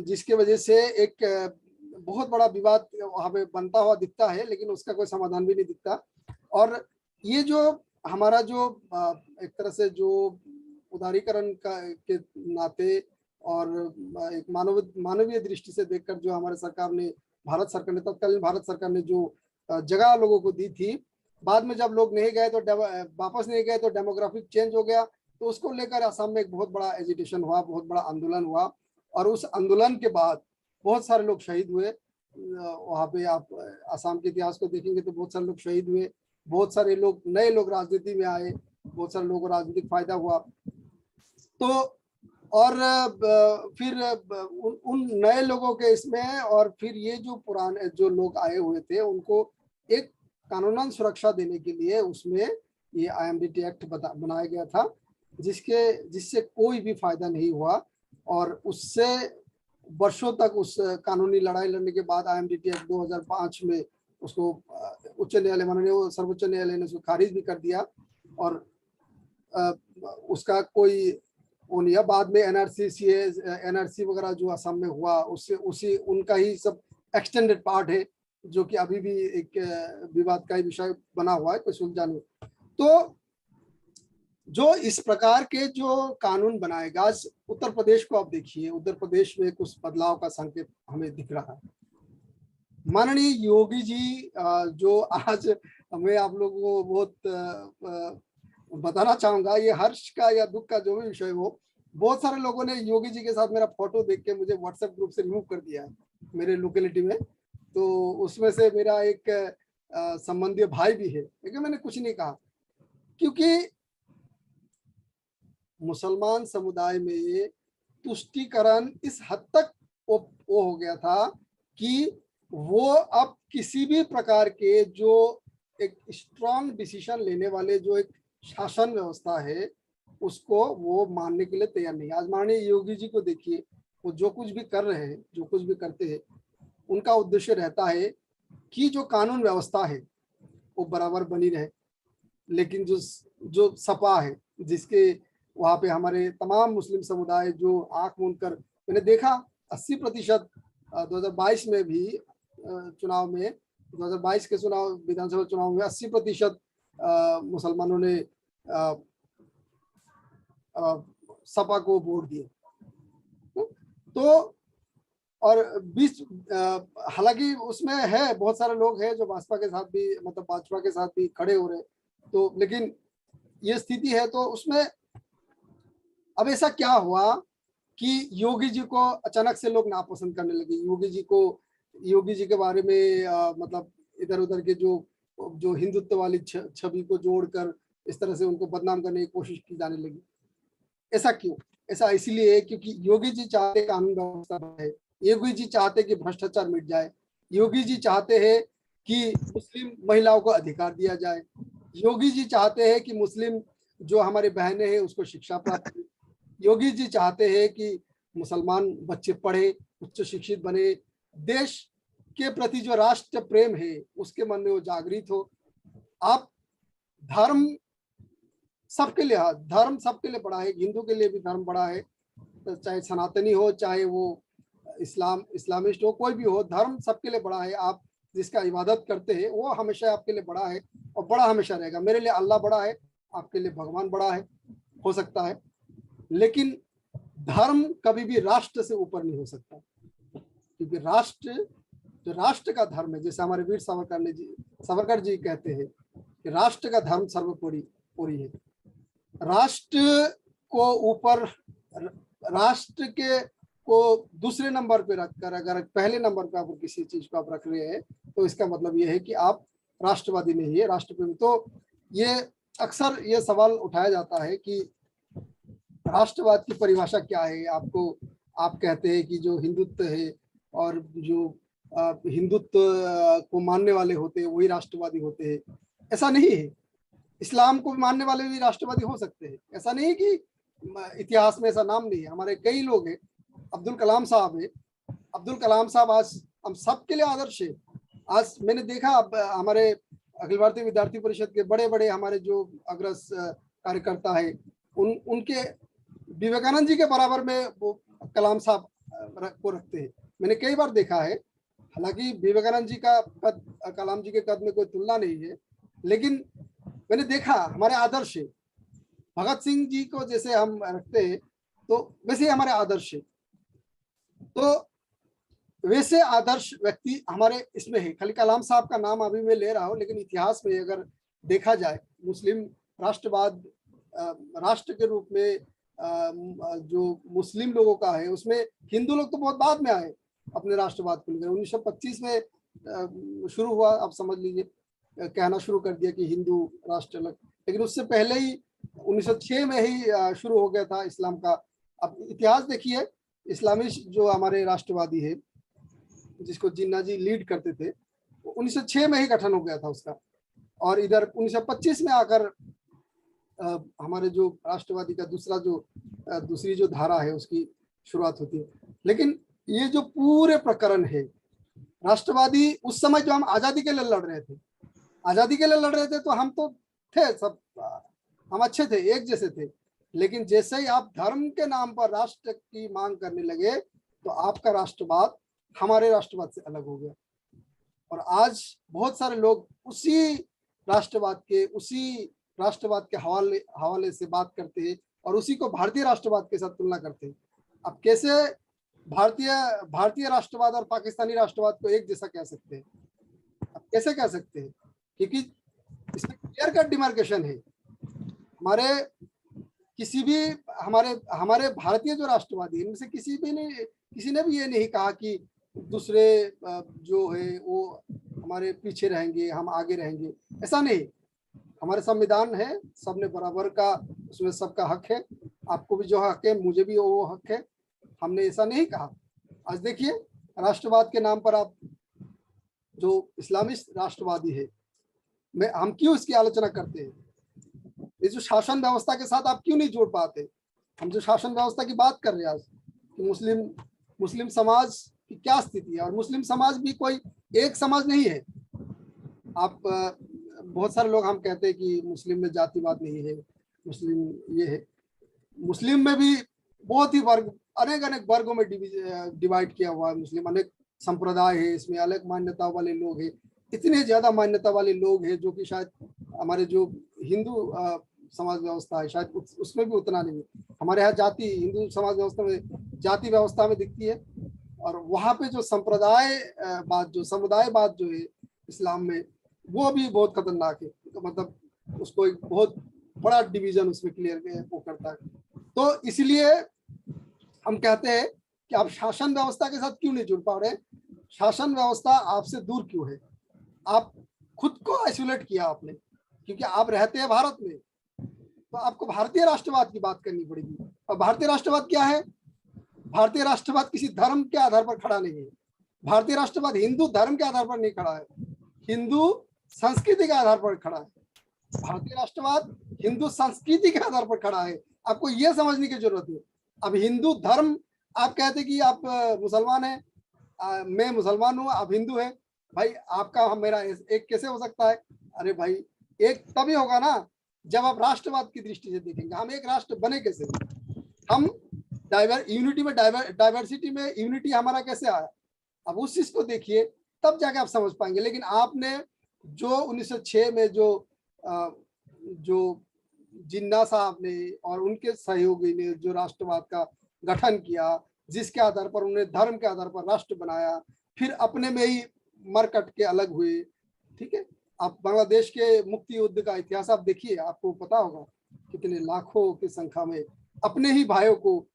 जिसके वजह से एक बहुत बड़ा विवाद वहाँ पे बनता हुआ दिखता है, लेकिन उसका कोई समाधान भी नहीं दिखता। और ये जो हमारा जो एक तरह से जो उदारीकरण का के नाते और एक मानवीय दृष्टि से देखकर जो हमारे सरकार ने तत्कालीन भारत सरकार ने जो जगह लोगों को दी थी, बाद में जब लोग नहीं गए तो वापस नहीं गए तो डेमोग्राफिक चेंज हो गया। तो उसको लेकर असम में एक बहुत बड़ा एजिटेशन हुआ, बहुत बड़ा आंदोलन हुआ और उस आंदोलन के बाद बहुत सारे लोग शहीद हुए। वहाँ पे आप असम के इतिहास को देखेंगे तो बहुत सारे लोग शहीद हुए, बहुत सारे लोग नए लोग राजनीति में आए, बहुत सारे लोगों को राजनीतिक फायदा हुआ। तो और फिर उन नए लोगों के इसमें और फिर ये जो पुराने जो लोग आए हुए थे उनको एक कानूनन सुरक्षा देने के लिए उसमें ये IMDT एक्ट बनाया गया था, जिससे कोई भी फायदा नहीं हुआ। और उससे वर्षों तक उस कानूनी लड़ाई लड़ने के बाद IMDT एक्ट 2005 में उसको उच्च न्यायालय माननीय सर्वोच्च न्यायालय ने उसको खारिज भी कर दिया और उसका कोई वो नहीं है। बाद में NRC वगैरह जो असम में हुआ उससे उसी उनका ही सब एक्सटेंडेड पार्ट है जो कि अभी भी एक विवाद का विषय बना हुआ है, कोई सुलझा नहीं। तो जो इस प्रकार के जो कानून बनाएगा, उत्तर प्रदेश को आप देखिए, उत्तर प्रदेश में कुछ बदलाव का संकेत हमें दिख रहा है। माननीय योगी जी जो आज मैं आप लोगों को बहुत बताना चाहूंगा, ये हर्ष का या दुख का जो भी विषय हो, बहुत सारे लोगों ने योगी जी के साथ मेरा फोटो देख के मुझे व्हाट्सएप ग्रुप से रिमूव कर दिया है मेरे लोकेलिटी में। तो उसमें से मेरा एक संबंधी भाई भी है, लेकिन मैंने कुछ नहीं कहा क्योंकि मुसलमान समुदाय में तुष्टीकरण इस हद तक वो हो गया था कि वो अब किसी भी प्रकार के जो एक स्ट्रांग डिसीजन लेने वाले जो एक शासन व्यवस्था है उसको वो मानने के लिए तैयार नहीं। आज माननीय योगी जी को देखिए, वो जो कुछ भी कर रहे हैं, जो कुछ भी करते हैं, उनका उद्देश्य रहता है कि जो कानून व्यवस्था है वो बराबर बनी रहे। लेकिन जो सपा है जिसके वहाँ पे हमारे तमाम मुस्लिम समुदाय जो आंख मूंद कर, मैंने देखा 80% 2022 में भी चुनाव में 2022 के चुनाव विधानसभा चुनाव में 80% मुसलमानों ने सपा को वोट दिए। तो और 20 हालांकि उसमें है बहुत सारे लोग हैं जो भाजपा के साथ भी मतलब भाजपा के साथ भी खड़े हो रहे, तो लेकिन ये स्थिति है। तो उसमें अब ऐसा क्या हुआ कि योगी जी को अचानक से लोग नापसंद करने लगे। योगी जी के बारे में मतलब इधर उधर के जो हिंदुत्व वाली छवि को जोड़कर इस तरह से उनको बदनाम करने की कोशिश की जाने लगी। ऐसा क्यों? ऐसा इसलिए क्योंकि योगी जी चाहते कानून व्यवस्था है, योगी जी चाहते कि भ्रष्टाचार मिट जाए, योगी जी चाहते हैं कि मुस्लिम महिलाओं को अधिकार दिया जाए, योगी जी चाहते हैं कि मुस्लिम जो हमारी बहनें हैं उसको शिक्षा प्राप्त हो, योगी जी चाहते हैं कि मुसलमान बच्चे पढ़े, उच्च शिक्षित बने, देश के प्रति जो राष्ट्र प्रेम है उसके मन में वो जागृत हो। आप धर्म सबके लिए बड़ा है, हिंदू के लिए भी धर्म बड़ा है, चाहे सनातनी हो, चाहे वो इस्लामिस्ट हो, कोई भी हो, धर्म सबके लिए बड़ा है। आप जिसका इबादत करते हैं वो हमेशा आपके लिए बड़ा है और बड़ा हमेशा रहेगा। मेरे लिए अल्लाह बड़ा है, आपके लिए भगवान बड़ा है, हो सकता है, लेकिन धर्म कभी भी राष्ट्र से ऊपर नहीं हो सकता, क्योंकि राष्ट्र का धर्म है। जैसे हमारे वीर सावरकर जी कहते हैं कि राष्ट्र का धर्म सर्वोपरि है। राष्ट्र को ऊपर, राष्ट्र के को दूसरे नंबर पे रखकर अगर पहले नंबर पे आप किसी चीज को आप रख रहे हैं तो इसका मतलब ये है कि आप राष्ट्रवादी नहीं है, राष्ट्रप्रेमी। तो ये अक्सर ये सवाल उठाया जाता है कि राष्ट्रवाद की परिभाषा क्या है। आप कहते हैं कि जो हिंदुत्व है और जो हिंदुत्व को मानने वाले होते हैं वही राष्ट्रवादी होते हैं। ऐसा नहीं है। इस्लाम को मानने वाले भी राष्ट्रवादी हो सकते हैं। ऐसा नहीं कि इतिहास में ऐसा नाम नहीं है। हमारे कई लोग हैं, अब्दुल कलाम साहब है। अब्दुल कलाम साहब आज हम सबके लिए आदर्श है। आज मैंने देखा अब हमारे अखिल भारतीय विद्यार्थी परिषद के बड़े बड़े हमारे जो अग्रज कार्यकर्ता है उनके विवेकानंद जी के बराबर में वो कलाम साहब को रखते हैं। मैंने कई बार देखा है। हालांकि विवेकानंद जी का कद कलाम जी के कद में कोई तुलना नहीं है, लेकिन मैंने देखा हमारे आदर्श है। भगत सिंह जी को जैसे हम रखते हैं तो वैसे ही हमारे आदर्श है। तो वैसे आदर्श व्यक्ति हमारे इसमें है। खाली कलाम साहब का नाम अभी मैं ले रहा हूँ, लेकिन इतिहास में अगर देखा जाए मुस्लिम राष्ट्रवाद राष्ट्र के रूप में जो मुस्लिम लोगों का है उसमें हिंदू लोग तो बहुत बाद में आए अपने राष्ट्रवाद को लेकर। 1925 में शुरू हुआ, आप समझ लीजिए, कहना शुरू कर दिया कि हिंदू राष्ट्र अलग, लेकिन उससे पहले ही 1906 में ही शुरू हो गया था इस्लाम का। अब इतिहास देखिए, इस्लामी जो हमारे राष्ट्रवादी है जिसको जिन्ना जी लीड करते थे, 1906 में ही गठन हो गया था उसका। और इधर 1925 में आकर हमारे जो राष्ट्रवादी का दूसरी जो धारा है उसकी शुरुआत होती है। लेकिन ये जो पूरे प्रकरण है राष्ट्रवादी, उस समय जो हम आजादी के लिए लड़ रहे थे, तो हम तो थे सब, हम अच्छे थे, एक जैसे थे। लेकिन जैसे ही आप धर्म के नाम पर राष्ट्र की मांग करने लगे तो आपका राष्ट्रवाद हमारे राष्ट्रवाद से अलग हो गया। और आज बहुत सारे लोग उसी राष्ट्रवाद के हवाले से बात करते हैं और उसी को भारतीय राष्ट्रवाद के साथ तुलना करते हैं। अब कैसे भारतीय राष्ट्रवाद और पाकिस्तानी राष्ट्रवाद को एक जैसा कह सकते हैं? अब कैसे कह सकते हैं? क्योंकि इसमें क्लियर कट डिमार्केशन है। हमारे भारतीय जो राष्ट्रवादी इनमें से किसी ने भी ये नहीं कहा कि दूसरे जो है वो हमारे पीछे रहेंगे, हम आगे रहेंगे। ऐसा नहीं। हमारे संविधान है, सबने बराबर का, उसमें सबका हक है। आपको भी जो हक है, मुझे भी वो हक है। हमने ऐसा नहीं कहा। आज देखिए, राष्ट्रवाद के नाम पर आप जो इस्लामिस्ट राष्ट्रवादी है, हम क्यों इसकी आलोचना करते हैं? ये जो शासन व्यवस्था के साथ आप क्यों नहीं जोड़ पाते? हम जो शासन व्यवस्था की बात कर रहे हैं आज कि मुस्लिम समाज की क्या स्थिति है, और मुस्लिम समाज भी कोई एक समाज नहीं है। आप बहुत सारे लोग हम कहते हैं कि मुस्लिम में जातिवाद नहीं है, मुस्लिम ये है। मुस्लिम में भी बहुत ही वर्ग, अनेक वर्गों में डिवाइड किया हुआ है मुस्लिम। अनेक संप्रदाय है, इसमें अलग मान्यता वाले लोग हैं। इतने ज्यादा मान्यता वाले लोग हैं जो कि शायद हमारे जो हिंदू समाज व्यवस्था है शायद उसमें भी उतना नहीं है। हमारे यहाँ हिंदू समाज व्यवस्था में जाति व्यवस्था में दिखती है, और वहाँ पे जो समुदाय बात जो है इस्लाम में, वो भी बहुत खतरनाक है। तो मतलब उसको एक बहुत बड़ा डिवीजन उसमें क्लियर वो करता है। तो इसलिए हम कहते हैं कि आप शासन व्यवस्था के साथ क्यों नहीं जुड़ पा रहे? शासन व्यवस्था आपसे दूर क्यों है? आप खुद को आइसोलेट किया आपने, क्योंकि आप रहते हैं भारत में, तो आपको भारतीय राष्ट्रवाद की बात करनी पड़ेगी। और भारतीय राष्ट्रवाद क्या है? भारतीय राष्ट्रवाद किसी धर्म के आधार पर खड़ा नहीं है। भारतीय राष्ट्रवाद हिंदू धर्म के आधार पर नहीं खड़ा है, हिंदू संस्कृति के आधार पर खड़ा है। भारतीय राष्ट्रवाद हिंदू संस्कृति के आधार पर खड़ा है। आपको यह समझने की जरूरत है। अब हिंदू धर्म, आप कहते कि आप मुसलमान हैं, मैं मुसलमान हूं, आप हिंदू हैं, भाई आपका मेरा एक कैसे हो सकता है? अरे भाई, एक तभी होगा ना जब आप राष्ट्रवाद की दृष्टि से देखेंगे। हम एक राष्ट्र बने कैसे? हम यूनिटी में डाइवर्सिटी में यूनिटी हमारा कैसे आया? अब उस चीज को देखिए, तब जाके आप समझ पाएंगे। लेकिन आपने जो 1906 में जो जिन्ना साहब ने और उनके सहयोगी ने जो राष्ट्रवाद का गठन किया, जिसके आधार पर उन्होंने धर्म के आधार पर राष्ट्र बनाया, फिर अपने में ही मरकट के अलग हुए। ठीक है, आप बांग्लादेश के मुक्ति युद्ध का इतिहास आप देखिए, आपको पता होगा कितने लाखों की संख्या में अपने ही भाइयों को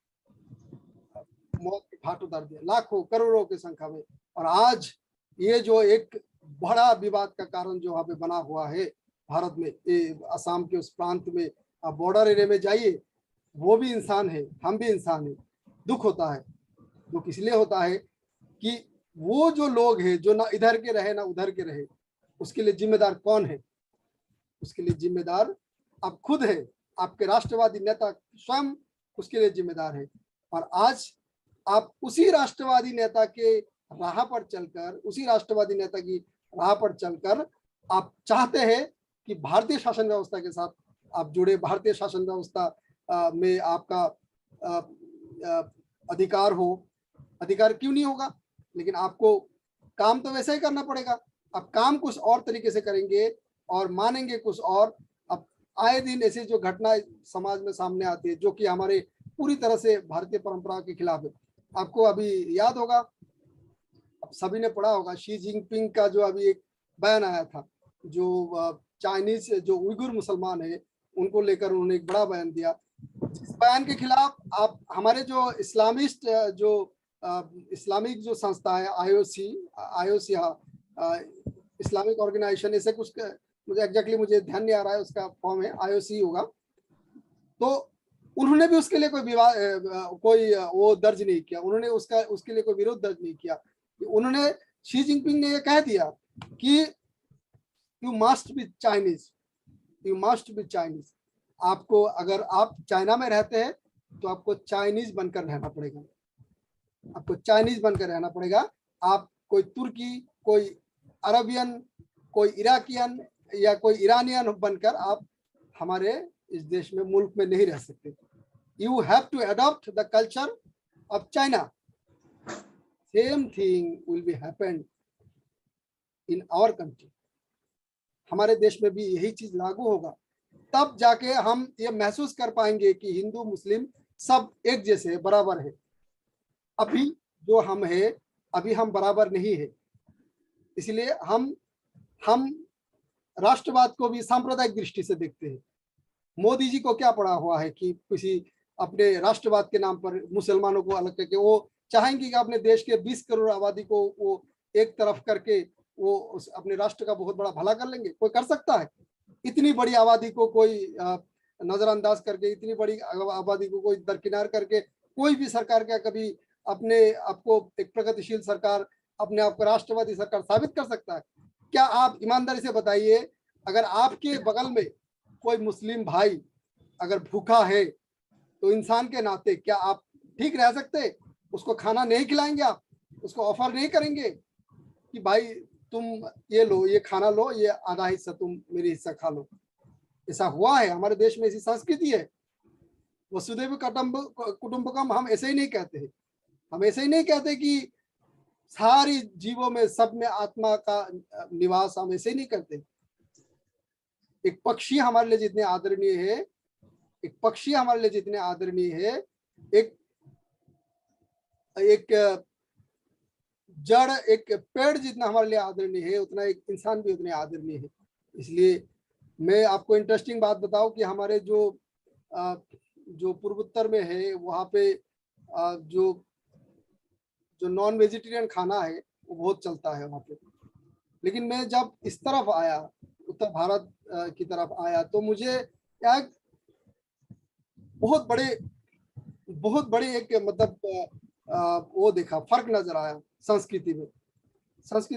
मौत के फाट उतार दिया, लाखों करोड़ों की संख्या में। और आज ये जो एक बड़ा विवाद का कारण जो वहाँ पे बना हुआ है भारत में, ये असम के उस प्रांत में, आप बॉर्डर एरिया में जाइए, वो भी इंसान है, हम भी इंसान है। दुख होता है, दुख इसलिए होता है कि वो जो लोग हैं जो ना इधर के रहे ना उधर के रहे, उसके लिए जिम्मेदार कौन है? उसके लिए जिम्मेदार आप खुद है, आपके राष्ट्रवादी नेता स्वयं उसके लिए जिम्मेदार है। और आज आप उसी राष्ट्रवादी नेता के राह पर चलकर, उसी राष्ट्रवादी नेता की राह पर चलकर आप चाहते हैं कि भारतीय शासन व्यवस्था के साथ आप जुड़े, भारतीय शासन व्यवस्था में आपका अधिकार हो। अधिकार क्यों नहीं होगा? लेकिन आपको काम तो वैसे ही करना पड़ेगा। आप काम कुछ और तरीके से करेंगे और मानेंगे कुछ और। अब आए दिन ऐसी जो घटना समाज में सामने आती है जो कि हमारे पूरी तरह से भारतीय परंपरा के खिलाफ है। आपको अभी याद होगा, अब सभी ने पढ़ा होगा, शी जिनपिंग का जो अभी एक बयान आया था, जो चाइनीज जो उइगुर मुसलमान है उनको लेकर उन्होंने एक बड़ा बयान दिया। इस बयान के खिलाफ आप हमारे जो इस्लामिस्ट जो इस्लामिक जो संस्था है आईओसी इस्लामिक ऑर्गेनाइजेशन, ऐसे कुछ मुझे एग्जैक्टली मुझे ध्यान नहीं आ रहा है, उसका फॉर्म है आईओसी होगा। तो उन्होंने भी उसके लिए कोई विवाद कोई वो दर्ज नहीं किया, उन्होंने उसके लिए कोई विरोध दर्ज नहीं किया। उन्होंने शी जिनपिंग ने ये कह दिया कि you must be Chinese, you must be Chinese. आपको, अगर आप चाइना में रहते हैं तो आपको चाइनीज बनकर रहना पड़ेगा, आपको चाइनीज बनकर रहना पड़ेगा। आप कोई तुर्की, कोई अरबियन, कोई इराकियन या कोई ईरानियन बनकर आप हमारे इस देश में, मुल्क में नहीं रह सकते। You have to adopt the culture of China. Same thing will be happened in our country. हमारे देश में भी यही चीज लागू होगा, तब जाके हम ये महसूस कर पाएंगे कि हिंदू मुस्लिम सब एक जैसे बराबर है। अभी जो हम है, अभी हम बराबर नहीं है। इसलिए हम राष्ट्रवाद को भी सांप्रदायिक दृष्टि से देखते हैं। मोदी जी को क्या पड़ा हुआ है कि किसी अपने राष्ट्रवाद के नाम पर मुसलमानों को अलग करके वो चाहेंगे कि अपने देश के 20 करोड़ आबादी को वो एक तरफ करके वो अपने राष्ट्र का बहुत बड़ा भला कर लेंगे। कोई कर सकता है? इतनी बड़ी आबादी को कोई नजरअंदाज करके, इतनी बड़ी आबादी को कोई दरकिनार करके कोई भी सरकार क्या कभी अपने आपको एक प्रगतिशील सरकार, अपने आप को राष्ट्रवादी सरकार साबित कर सकता है? क्या आप ईमानदारी से बताइए, अगर आपके बगल में कोई मुस्लिम भाई अगर भूखा है तो इंसान के नाते क्या आप ठीक रह सकते? उसको खाना नहीं खिलाएंगे? आप उसको ऑफर नहीं करेंगे कि भाई तुम ये लो, ये खाना लो, ये आधा हिस्सा तुम मेरी हिस्सा खा लो? ऐसा हुआ है हमारे देश में, ऐसी संस्कृति है। वसुधैव कुटुंबकम हम ऐसे ही नहीं कहते हैं। हम ऐसे ही नहीं कहते कि सारी जीवों में, सब में आत्मा का निवास, हम ऐसे ही नहीं करते। एक पक्षी हमारे लिए जितने आदरणीय है, एक पक्षी हमारे लिए जितने आदरणीय है, एक जड़, एक पेड़ जितना हमारे लिए आदरणीय है, उतना एक इंसान भी उतने आदरणीय है। इसलिए मैं आपको इंटरेस्टिंग बात बताऊं कि हमारे जो पूर्वोत्तर में है, वहाँ पे जो नॉन वेजिटेरियन खाना है वो बहुत चलता है वहाँ पे। लेकिन मैं जब इस तरफ आया, उत्तर भारत की तरफ आया, तो मुझे एक बहुत बड़े एक मतलब वो देखा, फर्क नजर आया संस्कृति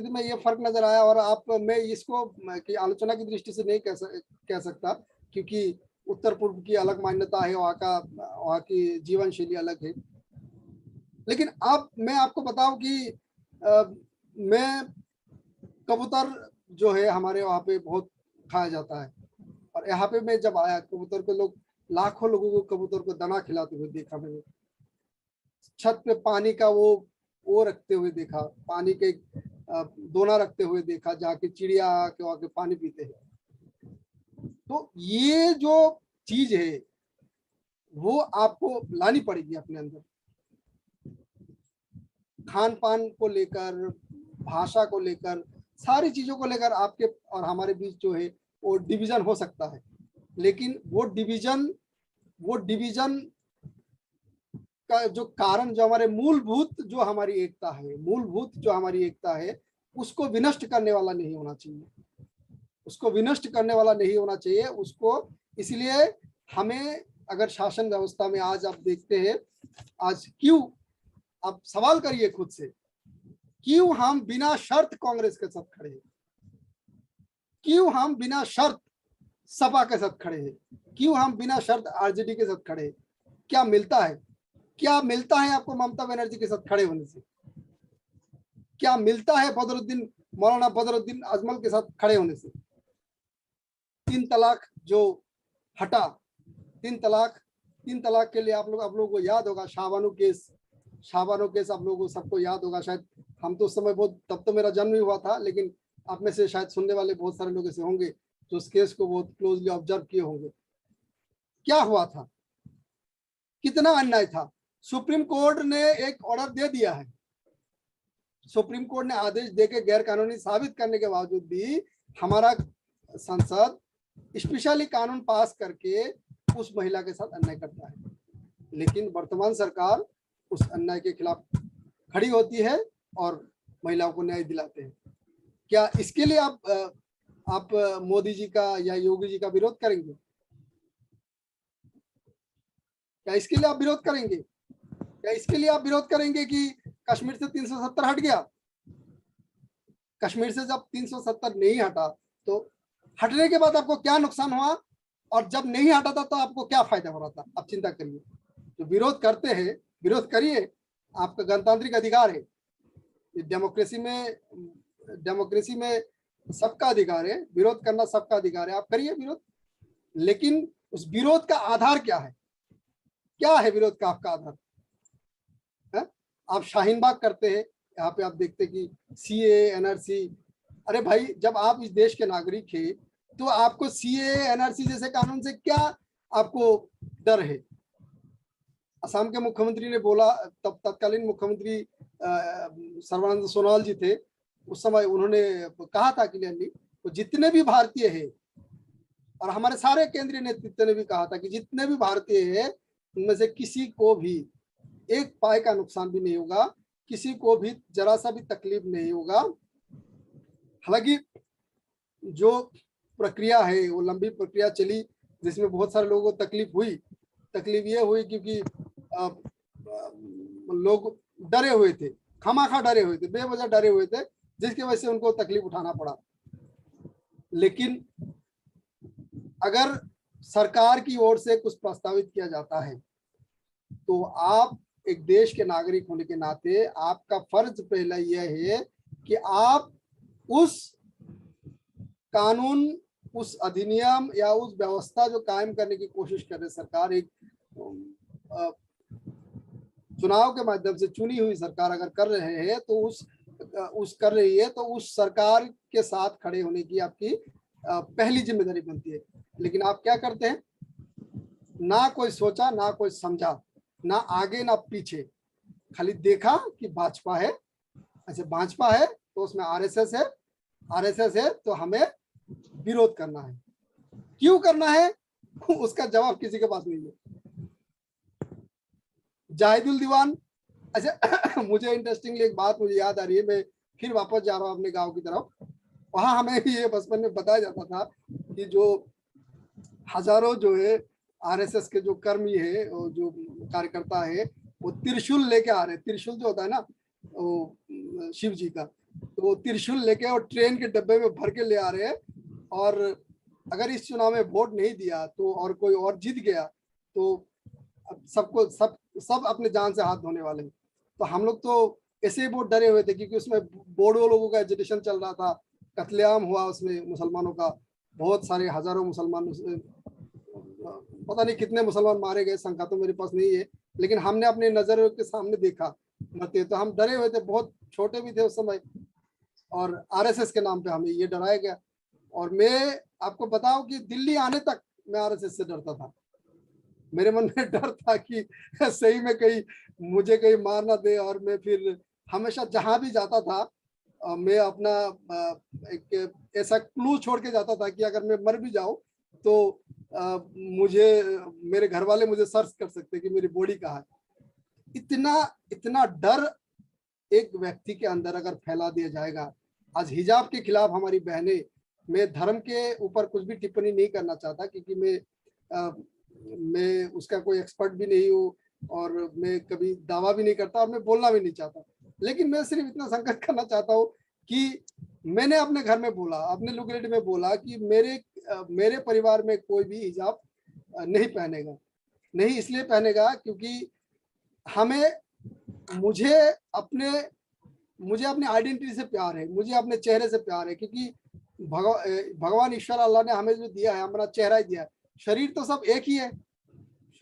में ये फर्क नजर आया। और मैं इसको की आलोचना की दृष्टि से नहीं कह सकता, क्योंकि उत्तर पूर्व की अलग मान्यता है, वहाँ की जीवन शैली अलग है। लेकिन अब मैं आपको बताऊं कि मैं कबूतर जो है हमारे वहाँ पे बहुत खाया जाता है। और यहाँ पे मैं जब आया, कबूतर को लोग, लाखों लोगों को कबूतर को दाना खिलाते हुए देखा मैंने। छत पे पानी का वो रखते हुए देखा, पानी के दोना रखते हुए देखा, जहाँ की चिड़िया के वहाँ के पानी पीते हैं। तो ये जो चीज है वो आपको लानी पड़ेगी अपने अंदर। खान पान को लेकर, भाषा को लेकर, सारी चीजों को लेकर आपके और हमारे बीच जो है वो डिवीजन हो सकता है। लेकिन वो डिवीजन जो कारण, जो हमारे मूलभूत जो हमारी एकता है, मूलभूत जो हमारी एकता है, उसको विनष्ट करने वाला नहीं होना चाहिए, उसको विनष्ट करने वाला नहीं होना चाहिए उसको। इसलिए हमें, अगर शासन व्यवस्था में आज आप देखते हैं, आज क्यों, आप सवाल करिए खुद से, क्यों हम बिना शर्त कांग्रेस के साथ खड़े हैं, क्यों हम बिना शर्त सपा के साथ खड़े हैं, क्यों हम बिना शर्त आरजेडी के साथ खड़े हैं? क्या मिलता है, क्या मिलता है आपको ममता बनर्जी के साथ खड़े होने से? क्या मिलता है बदरुद्दीन, मौलाना बदरुद्दीन अजमल के साथ खड़े होने से? 3 तलाक जो हटा, 3 तलाक के लिए आप लोगों को याद होगा शाहबानो केस आप लोगों को सबको याद होगा शायद। हम तो उस समय बहुत, तब तो मेरा जन्म ही हुआ था, लेकिन आप में से शायद सुनने वाले बहुत सारे लोग ऐसे होंगे जो उस केस को बहुत क्लोजली ऑब्जर्व किए होंगे। क्या हुआ था, कितना अन्याय था। सुप्रीम कोर्ट ने एक ऑर्डर दे दिया है, सुप्रीम कोर्ट ने आदेश देके गैर कानूनी साबित करने के बावजूद भी हमारा संसद स्पेशली कानून पास करके उस महिला के साथ अन्याय करता है। लेकिन वर्तमान सरकार उस अन्याय के खिलाफ खड़ी होती है और महिलाओं को न्याय दिलाते हैं। क्या इसके लिए आप मोदी जी का या योगी जी का विरोध करेंगे? क्या इसके लिए आप विरोध करेंगे? क्या इसके लिए आप विरोध करेंगे कि कश्मीर से 370 हट गया? कश्मीर से जब 370 नहीं हटा तो हटने के बाद आपको क्या नुकसान हुआ, और जब नहीं हटा था तो आपको क्या फायदा हो रहा था? आप चिंता करिए। जो विरोध करते हैं, विरोध करिए, आपका गणतांत्रिक अधिकार है। डेमोक्रेसी में सबका अधिकार है, विरोध करना सबका अधिकार है, आप करिए विरोध। लेकिन उस विरोध का आधार क्या है? क्या है विरोध का आपका आधार? है? आप शाहीन बाग करते हैं, यहाँ पे आप देखते कि सीए एनआरसी। अरे भाई, जब आप इस देश के नागरिक हैं तो आपको सीए एनआरसी जैसे कानून से क्या आपको डर है? असम के मुख्यमंत्री ने बोला, तब तत्कालीन मुख्यमंत्री सर्बानंद सोनोवाल जी थे, उस समय उन्होंने कहा था क्लियरली, तो जितने भी भारतीय हैं, और हमारे सारे केंद्रीय नेतृत्व ने भी कहा था कि जितने भी भारतीय हैं उनमें से किसी को भी एक पाए का नुकसान भी नहीं होगा, किसी को भी जरा सा भी तकलीफ नहीं होगा। हालांकि जो प्रक्रिया है वो लंबी प्रक्रिया चली, जिसमें बहुत सारे लोगों को तकलीफ हुई। तकलीफ ये हुई क्योंकि लोग डरे हुए थे, खामाखा डरे हुए थे, बेवजह डरे हुए थे, जिसकी वजह से उनको तकलीफ उठाना पड़ा। लेकिन अगर सरकार की ओर से कुछ प्रस्तावित किया जाता है तो आप एक देश के नागरिक होने के नाते आपका फर्ज पहला यह है कि आप उस कानून, उस अधिनियम या उस व्यवस्था जो कायम करने की कोशिश कर रही सरकार, एक चुनाव के माध्यम से चुनी हुई सरकार अगर कर रहे हैं तो कर रही है तो उस सरकार के साथ खड़े होने की आपकी पहली जिम्मेदारी बनती है। लेकिन आप क्या करते हैं? ना कोई सोचा, ना कोई समझा, ना आगे ना पीछे, खाली देखा कि भाजपा है, अच्छा भाजपा है तो उसमें आरएसएस है तो हमें विरोध करना है। क्यों करना है उसका जवाब किसी के पास नहीं है। जाहिदुल दीवान, अच्छा मुझे इंटरेस्टिंगली एक बात मुझे याद आ रही है, मैं फिर वापस जा रहा हूँ अपने गांव की तरफ। वहां हमें ये बचपन में बताया जाता था कि जो हजारों जो है आरएसएस के जो कर्मी है, जो कार्यकर्ता है, वो त्रिशूल लेके आ रहे हैं। त्रिशूल जो होता है ना वो शिव जी का, तो वो त्रिशूल लेके और ट्रेन के डब्बे में भर के ले आ रहे हैं। और अगर इस चुनाव में वोट नहीं दिया तो और कोई और जीत गया तो सब अपने जान से हाथ धोने वाले हैं। तो हम लोग तो ऐसे ही बहुत डरे हुए थे क्योंकि उसमें बोडो लोगों का एजिटेशन चल रहा था, कत्लेआम हुआ उसमें मुसलमानों का, बहुत सारे हजारों मुसलमान, पता नहीं कितने मुसलमान मारे गए, संख्या तो मेरे पास नहीं है, लेकिन हमने अपने नजरों के सामने देखा मरते, तो हम डरे हुए थे, बहुत छोटे भी थे उस समय, और आरएसएस के नाम पे हमें ये डराया गया। और मैं आपको बताऊं कि दिल्ली आने तक मैं आरएसएस से डरता था। मेरे मन में डर था कि सही में कहीं मुझे कहीं मार ना दे, और मैं फिर हमेशा जहां भी जाता था मैं अपना एक ऐसा क्लू छोड़ के जाता था कि अगर मैं मर भी जाऊं तो मुझे, मेरे घर वाले मुझे सर्च कर सकते कि मेरी बॉडी कहाँ है। इतना इतना डर एक व्यक्ति के अंदर अगर फैला दिया जाएगा। आज हिजाब के खिलाफ हमारी बहनें, मैं धर्म के ऊपर कुछ भी टिप्पणी नहीं करना चाहता क्योंकि मैं उसका कोई एक्सपर्ट भी नहीं हूँ और मैं कभी दावा भी नहीं करता और मैं बोलना भी नहीं चाहता, लेकिन मैं सिर्फ इतना संकेत करना चाहता हूँ कि मैंने अपने घर में बोला, अपने लोकेलिटी में बोला कि मेरे परिवार में कोई भी हिजाब नहीं पहनेगा। नहीं इसलिए पहनेगा क्योंकि मुझे अपने आइडेंटिटी से प्यार है, मुझे अपने चेहरे से प्यार है, क्योंकि भगवान ईश्वर अल्लाह ने हमें जो दिया है, हमारा चेहरा ही दिया है। शरीर तो सब एक ही है,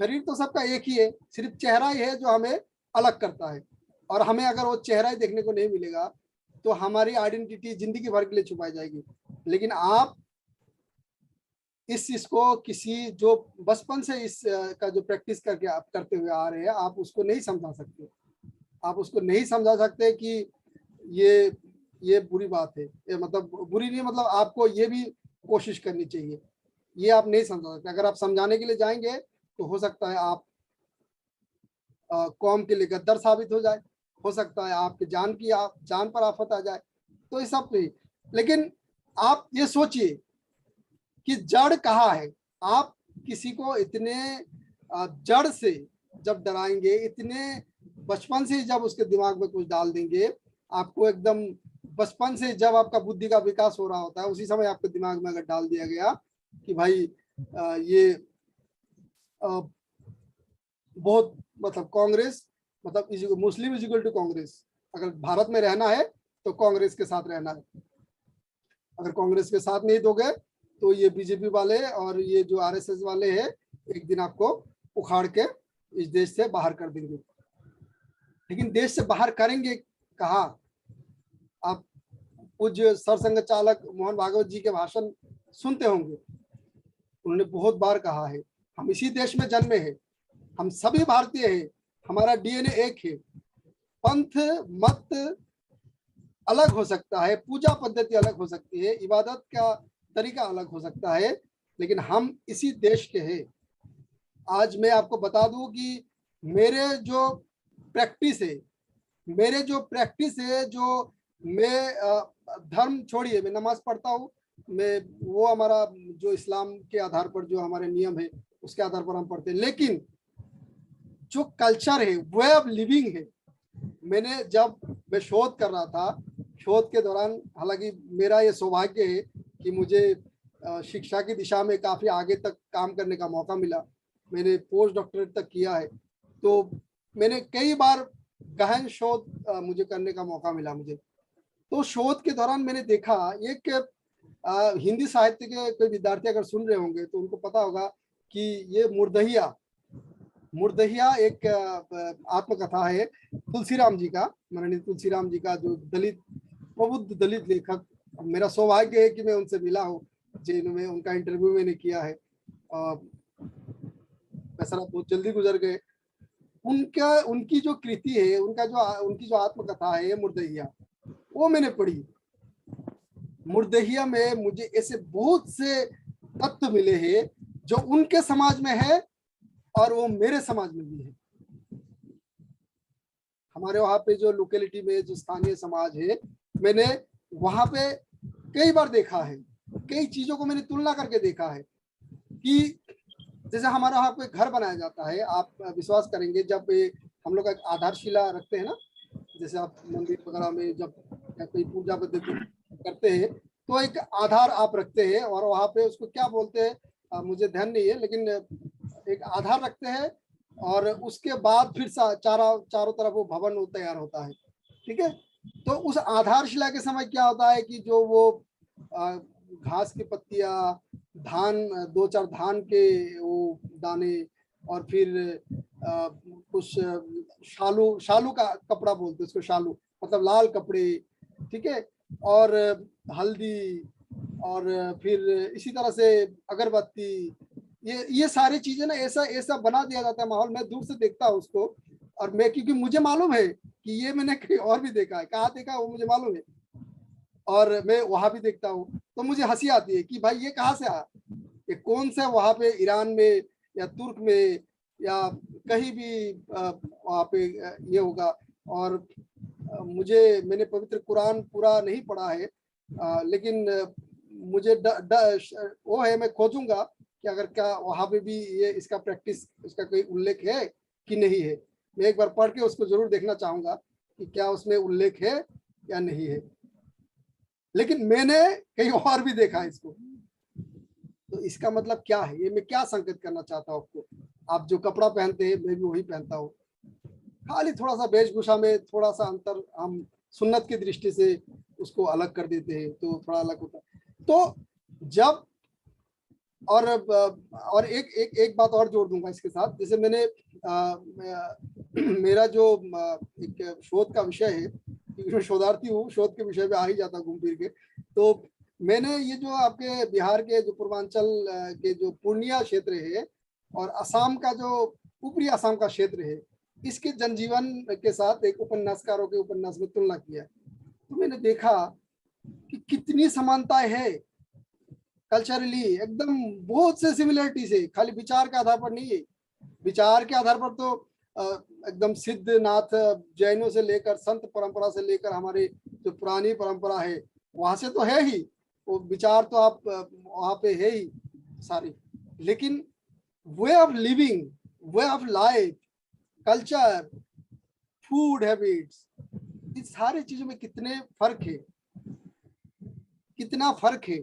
शरीर तो सबका एक ही है, सिर्फ चेहरा ही है जो हमें अलग करता है। और हमें अगर वो चेहरा ही देखने को नहीं मिलेगा तो हमारी आइडेंटिटी जिंदगी भर के लिए छुपाई जाएगी। लेकिन आप इस चीज को किसी जो बचपन से इस का जो प्रैक्टिस करके आप करते हुए आ रहे हैं, आप उसको नहीं समझा सकते। आप उसको नहीं समझा सकते कि ये बुरी बात है, ये मतलब बुरी नहीं, मतलब आपको ये भी कोशिश करनी चाहिए, ये आप नहीं समझा सकते। अगर आप समझाने के लिए जाएंगे तो हो सकता है आप कौम के लिए गद्दार साबित हो जाए, हो सकता है आपके जान पर आफत आ जाए, तो ये सब नहीं। लेकिन आप ये सोचिए कि जड़ कहाँ है। आप किसी को इतने जड़ से जब डराएंगे, इतने बचपन से जब उसके दिमाग में कुछ डाल देंगे, आपको एकदम बचपन से जब आपका बुद्धि का विकास हो रहा होता है, उसी समय आपके दिमाग में अगर डाल दिया गया कि भाई ये बहुत मतलब कांग्रेस मतलब Muslim is equal to Congress, अगर भारत में रहना है तो कांग्रेस के साथ रहना है, अगर कांग्रेस के साथ नहीं दोगे तो ये बीजेपी वाले और ये जो आरएसएस वाले हैं एक दिन आपको उखाड़ के इस देश से बाहर कर देंगे। लेकिन देश से बाहर करेंगे कहाँ? आप पूज्य सरसंघ चालक मोहन भागवत जी के भाषण सुनते होंगे, उन्होंने बहुत बार कहा है हम इसी देश में जन्मे हैं, हम सभी भारतीय हैं, हमारा डीएनए एक है। पंथ मत अलग हो सकता है, पूजा पद्धति अलग हो सकती है, इबादत का तरीका अलग हो सकता है, लेकिन हम इसी देश के हैं। आज मैं आपको बता दूं कि मेरे जो प्रैक्टिस है, जो मैं धर्म छोड़िए, मैं नमाज पढ़ता हूँ, मैं वो हमारा जो इस्लाम के आधार पर जो हमारे नियम है उसके आधार पर हम पढ़ते हैं, लेकिन जो कल्चर है, वे ऑफ लिविंग है। जब मैं शोध कर रहा था, शोध के दौरान, हालांकि मेरा ये सौभाग्य है कि मुझे शिक्षा की दिशा में काफ़ी आगे तक काम करने का मौका मिला, मैंने पोस्ट डॉक्टरेट तक किया है, तो मैंने कई बार गहन शोध मुझे करने का मौका मिला मुझे। तो शोध के दौरान मैंने देखा एक हिंदी साहित्य के कोई विद्यार्थी अगर सुन रहे होंगे तो उनको पता होगा कि ये मुर्दहिया एक आत्मकथा है तुलसीराम जी का, माननीय तुलसीराम जी का, जो प्रबुद्ध दलित लेखक। मेरा सौभाग्य है कि मैं उनसे मिला हूँ, जिन्होंने उनका इंटरव्यू मैंने किया है। बेचारा बहुत जल्दी गुजर गए। उनकी जो कृति है, उनकी जो आत्मकथा है मुर्दहिया, वो मैंने पढ़ी। मुर्दहिया में मुझे ऐसे बहुत से तत्व मिले हैं जो उनके समाज में है और वो मेरे समाज में भी है। हमारे वहाँ पे जो लोकेलिटी में जो स्थानीय समाज है, मैंने वहाँ पे कई बार देखा है, कई चीजों को मैंने तुलना करके देखा है कि जैसे हमारा वहाँ पे घर बनाया जाता है, आप विश्वास करेंगे, जब हम लोग एक आधारशिला रखते हैं ना, जैसे आप मंदिर वगैरह में जब कोई पूजा पद्धति करते हैं तो एक आधार आप रखते हैं, और वहाँ पे उसको क्या बोलते हैं मुझे ध्यान नहीं है, लेकिन एक आधार रखते हैं और उसके बाद फिर चारों तरफ वो भवन तैयार होता है। ठीक है, तो उस आधारशिला के समय क्या होता है कि जो वो घास की पत्तियां, धान, 2-4 धान के वो दाने, और फिर कुछ शालू का कपड़ा बोलते हैं उसको, शालू मतलब लाल कपड़े, ठीक है, और हल्दी, और फिर इसी तरह से अगरबत्ती, ये सारी चीजें ना ऐसा बना दिया जाता है माहौल। मैं दूर से देखता हूँ उसको, और मैं, क्योंकि मुझे मालूम है कि ये मैंने कहीं और भी देखा है, कहाँ देखा वो मुझे मालूम है, और मैं वहां भी देखता हूँ, तो मुझे हंसी आती है कि भाई ये कहाँ से आया, ये कौन सा वहां पे ईरान में या तुर्क में या कहीं भी वहाँ पे ये होगा। और मैंने पवित्र कुरान पूरा नहीं पढ़ा है, लेकिन मुझे वो है, मैं खोजूंगा कि अगर क्या वहाँ पे भी ये इसका प्रैक्टिस, इसका कोई उल्लेख है कि नहीं है। मैं एक बार पढ़ के उसको जरूर देखना चाहूंगा कि क्या उसमें उल्लेख है या नहीं है। लेकिन मैंने कहीं और भी देखा इसको। तो इसका मतलब क्या है, ये मैं क्या संकेत करना चाहता हूँ आपको? आप जो कपड़ा पहनते हैं मैं भी वही पहनता हूँ, खाली थोड़ा सा वेशभूषा में थोड़ा सा अंतर हम सुन्नत की दृष्टि से उसको अलग कर देते हैं, तो थोड़ा अलग होता है। तो जब और एक बात और जोड़ दूंगा इसके साथ। जैसे मैंने मेरा जो एक शोध का विषय है, क्योंकि मैं शोधार्थी हूँ, शोध के विषय पे आ ही जाता घूम फिर के। तो मैंने ये जो आपके बिहार के जो पूर्वांचल के जो पूर्णिया क्षेत्र है और असम का जो ऊपरी असम का क्षेत्र है, इसके जनजीवन के साथ एक उपन्यासकारों के उपन्यास में तुलना किया। तो मैंने देखा कि कितनी समानताएं है कल्चरली, एकदम बहुत से सिमिलरिटीज है। खाली विचार के आधार पर नहीं है, विचार के आधार पर तो एकदम सिद्धनाथ जैनों से लेकर संत परंपरा से लेकर हमारी जो पुरानी परंपरा है वहां से तो है ही, वो विचार तो आप वहां पे है ही सारी। लेकिन way of living, way of life, culture, food habits, इस सारी चीजों में कितने फर्क है, कितना फर्क है।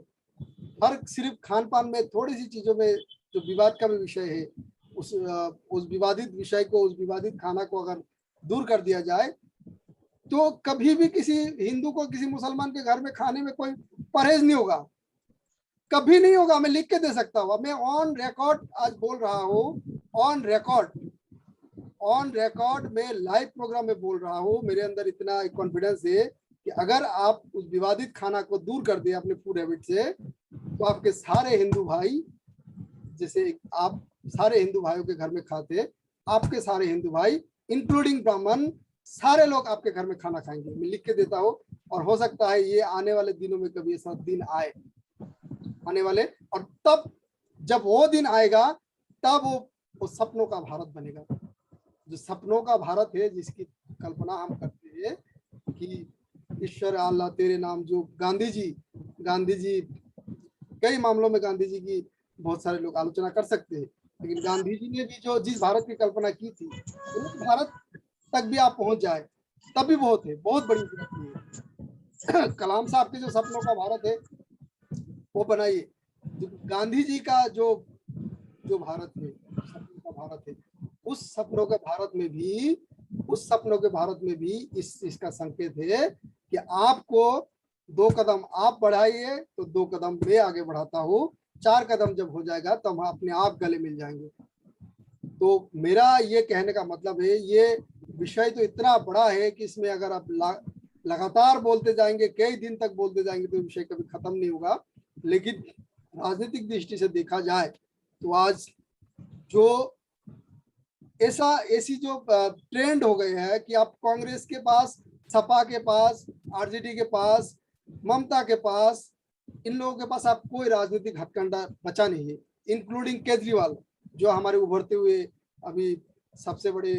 फर्क सिर्फ खान पान में, थोड़ी सी चीजों में जो विवाद का भी विषय है, उस विवादित विषय को, उस विवादित खाना को अगर दूर कर दिया जाए तो कभी भी किसी हिंदू को किसी मुसलमान के घर में खाने में कोई परहेज नहीं होगा, कभी नहीं होगा। मैं लिख के दे सकता हूँ, मैं ऑन रिकॉर्ड आज बोल रहा हूँ, ऑन रिकॉर्ड में लाइव प्रोग्राम में बोल रहा हूँ। मेरे अंदर इतना कॉन्फिडेंस है कि अगर आप उस विवादित खाना को दूर कर दे अपने फूड हैबिट से, तो आपके सारे हिंदू भाई, जैसे आप सारे हिंदू भाइयों के घर में खाते, आपके सारे हिंदू भाई इंक्लूडिंग ब्राह्मण, सारे लोग आपके घर में खाना खाएंगे। मैं लिख के देता हूँ। और हो सकता है ये आने वाले दिनों में कभी ऐसा दिन आए, आने वाले, और तब जब वो दिन आएगा तब वो सपनों का भारत बनेगा। जो सपनों का भारत है, जिसकी कल्पना हम करते हैं कि ईश्वर अल्लाह तेरे नाम, जो गांधी जी कई मामलों में गांधी जी की बहुत सारे लोग आलोचना कर सकते हैं, लेकिन गांधी जी ने भी जो जिस भारत की कल्पना की थी, उस भारत तक भी आप पहुंच जाए तब भी बहुत है, बहुत बड़ी उपलब्धि है। कलाम साहब के जो सपनों का भारत है वो बनाइए। गांधी जी का जो भारत है, सपनों का भारत है, उस सपनों के भारत में भी इसका संकेत है कि आपको 2 कदम आप बढ़ाइए तो 2 कदम मैं आगे बढ़ाता हूँ, 4 कदम जब हो जाएगा तो हम अपने आप गले मिल जाएंगे। तो मेरा ये कहने का मतलब है, ये विषय तो इतना बड़ा है कि इसमें अगर आप लगातार बोलते जाएंगे, कई दिन तक बोलते जाएंगे, तो विषय कभी खत्म नहीं होगा। लेकिन राजनीतिक दृष्टि से देखा जाए तो आज जो ऐसी जो ट्रेंड हो गए है कि आप कांग्रेस के पास, सपा के पास, आरजेडी के पास, ममता के पास, इन लोगों के पास आप कोई राजनीतिक हथकंडा बचा नहीं है, इंक्लूडिंग केजरीवाल, जो हमारे उभरते हुए अभी सबसे बड़े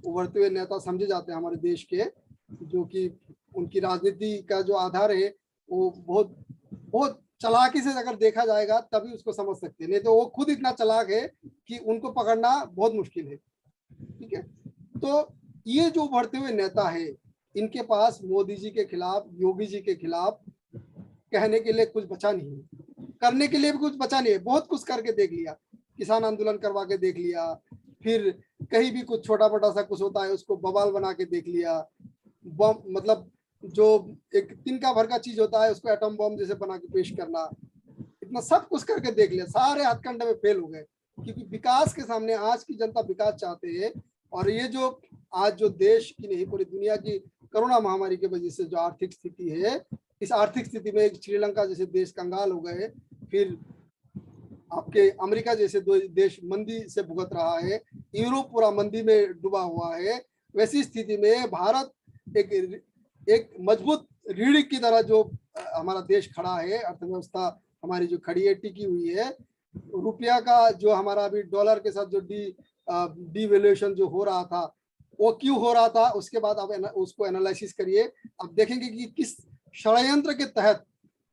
उभरते हुए नेता समझे जाते हैं हमारे देश के, जो कि उनकी राजनीति का जो आधार है वो बहुत चालाकी से अगर देखा जाएगा तभी उसको समझ सकते हैं, नहीं तो वो खुद इतना चालाक है कि उनको पकड़ना बहुत मुश्किल है। ठीक है, तो ये जो उभरते हुए नेता है, इनके पास मोदी जी के खिलाफ, योगी जी के खिलाफ कहने के लिए कुछ बचा नहीं है, करने के लिए भी कुछ बचा नहीं है। बहुत कुछ करके देख लिया, किसान आंदोलन करवा के देख लिया, फिर कहीं भी कुछ छोटा मोटा सा कुछ होता है उसको बवाल बना के देख लिया, बम, मतलब जो एक तिनका भर का चीज होता है उसको एटम बम जैसे बना के पेश करना, इतना सब कुछ करके देख लिया, सारे हथकंडे में फेल हो गए। क्योंकि विकास के सामने आज की जनता विकास चाहते हैं, और ये जो आज जो देश की नहीं पूरी दुनिया की कोरोना महामारी की वजह से जो आर्थिक स्थिति है, इस आर्थिक स्थिति में श्रीलंका जैसे देश कंगाल हो गए, फिर आपके अमेरिका जैसे देश मंदी से भुगत रहा है, यूरोप पूरा मंदी में डूबा हुआ है। वैसी स्थिति में भारत एक मजबूत रीढ़ की तरह जो हमारा देश खड़ा है, अर्थव्यवस्था हमारी जो खड़ी है, टिकी हुई है, रुपया का जो हमारा अभी डॉलर के साथ जो डिवैल्यूएशन जो हो रहा था वो क्यों हो रहा था, उसके बाद आप उसको एनालिसिस करिए। अब देखेंगे कि किस षड्यंत्र के तहत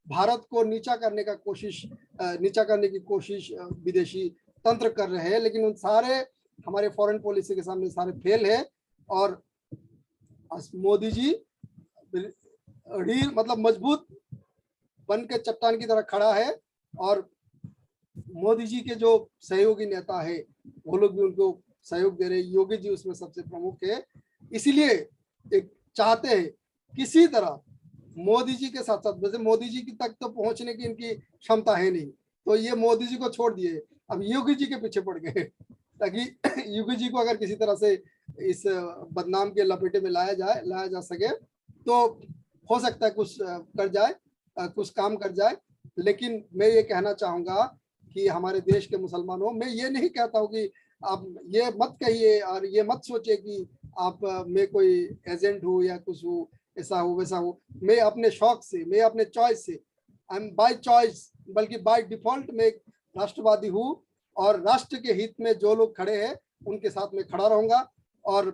भारत को नीचा करने की कोशिश विदेशी तंत्र कर रहे हैं, लेकिन उन सारे हमारे फॉरेन पॉलिसी के सामने सारे फेल है। और मोदी जी मतलब मजबूत बन के चट्टान की तरह खड़ा है, और मोदी जी के जो सहयोगी नेता है वो लोग भी उनको सहयोग दे रहे हैं। योगी जी उसमें सबसे प्रमुख है। इसीलिए एक चाहते हैं किसी तरह मोदी जी के साथ साथ, वैसे मोदी जी तक तो पहुंचने की इनकी क्षमता है नहीं, तो ये मोदी जी को छोड़ दिए, अब योगी जी के पीछे पड़ गए, ताकि योगी जी को अगर किसी तरह से इस बदनाम के लपेटे में लाया जा सके तो हो सकता है कुछ कर जाए, कुछ काम कर जाए। लेकिन मैं ये कहना चाहूंगा कि हमारे देश के मुसलमानों, मैं ये नहीं कहता हूँ कि आप ये मत कहिए और ये मत सोचिए कि आप मैं कोई एजेंट हूँ या कुछ हूँ, ऐसा हो वैसा हो। मैं अपने शौक से, मैं अपने चॉइस से, आई एम बाय चॉइस बल्कि बाय डिफॉल्ट में एक राष्ट्रवादी हूँ, और राष्ट्र के हित में जो लोग खड़े हैं उनके साथ में खड़ा रहूंगा। और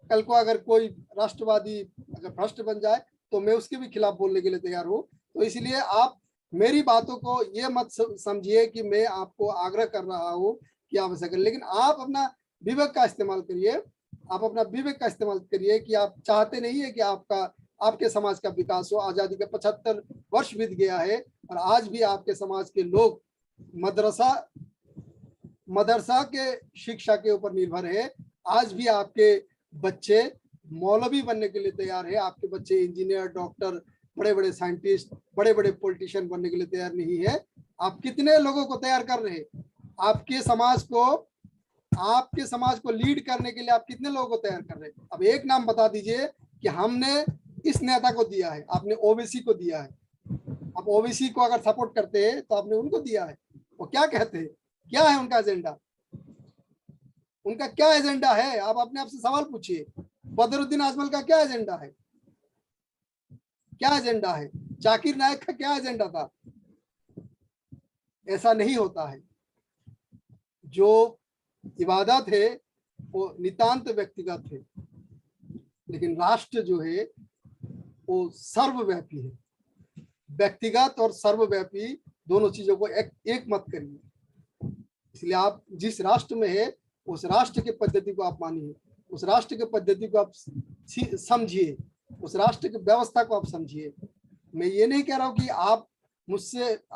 कल को अगर कोई राष्ट्रवादी अगर भ्रष्ट बन जाए तो मैं उसके भी खिलाफ बोलने के लिए तैयार हूँ। तो इसलिए आप मेरी बातों को ये मत समझिए कि मैं आपको आग्रह कर रहा हूँ कि आप ऐसा करें, लेकिन आप अपना विवेक का इस्तेमाल करिए। आप अपना विवेक का इस्तेमाल करिए कि आप चाहते नहीं है कि आपके समाज का विकास हो। आजादी के 75 वर्ष बीत गया है और आज भी आपके समाज के लोग मदरसा के शिक्षा के ऊपर निर्भर है। आज भी आपके बच्चे मौलवी बनने के लिए तैयार है, आपके बच्चे इंजीनियर, डॉक्टर, बड़े बड़े साइंटिस्ट, बड़े बड़े पॉलिटिशियन बनने के लिए तैयार नहीं है। आप कितने लोगों को तैयार कर रहे हैं? आपके समाज को लीड करने के लिए आप कितने लोगों को तैयार कर रहे हैं? अब एक नाम बता दीजिए कि हमने इस नेता को दिया है, आपने ओबीसी को दिया है। आप ओबीसी को अगर सपोर्ट करते हैं तो आपने उनको दिया है। वो क्या कहते हैं, क्या है उनका एजेंडा? उनका क्या एजेंडा है? आप अपने आप से सवाल पूछिए। बदरुद्दीन आजमल का क्या एजेंडा है? क्या एजेंडा है? जाकिर नायक का क्या एजेंडा था? ऐसा नहीं होता है। जो इबादत है वो नितांत व्यक्तिगत है, लेकिन राष्ट्र जो है वो सर्वव्यापी है। व्यक्तिगत और सर्वव्यापी दोनों चीजों को एक मत करिए। इसलिए आप जिस राष्ट्र में है उस राष्ट्र के पद्धति को आप मानिए, उस राष्ट्र के पद्धति को आप समझिए, उस राष्ट्र की व्यवस्था को आप समझिए। मैं ये नहीं कह रहा हूँ कि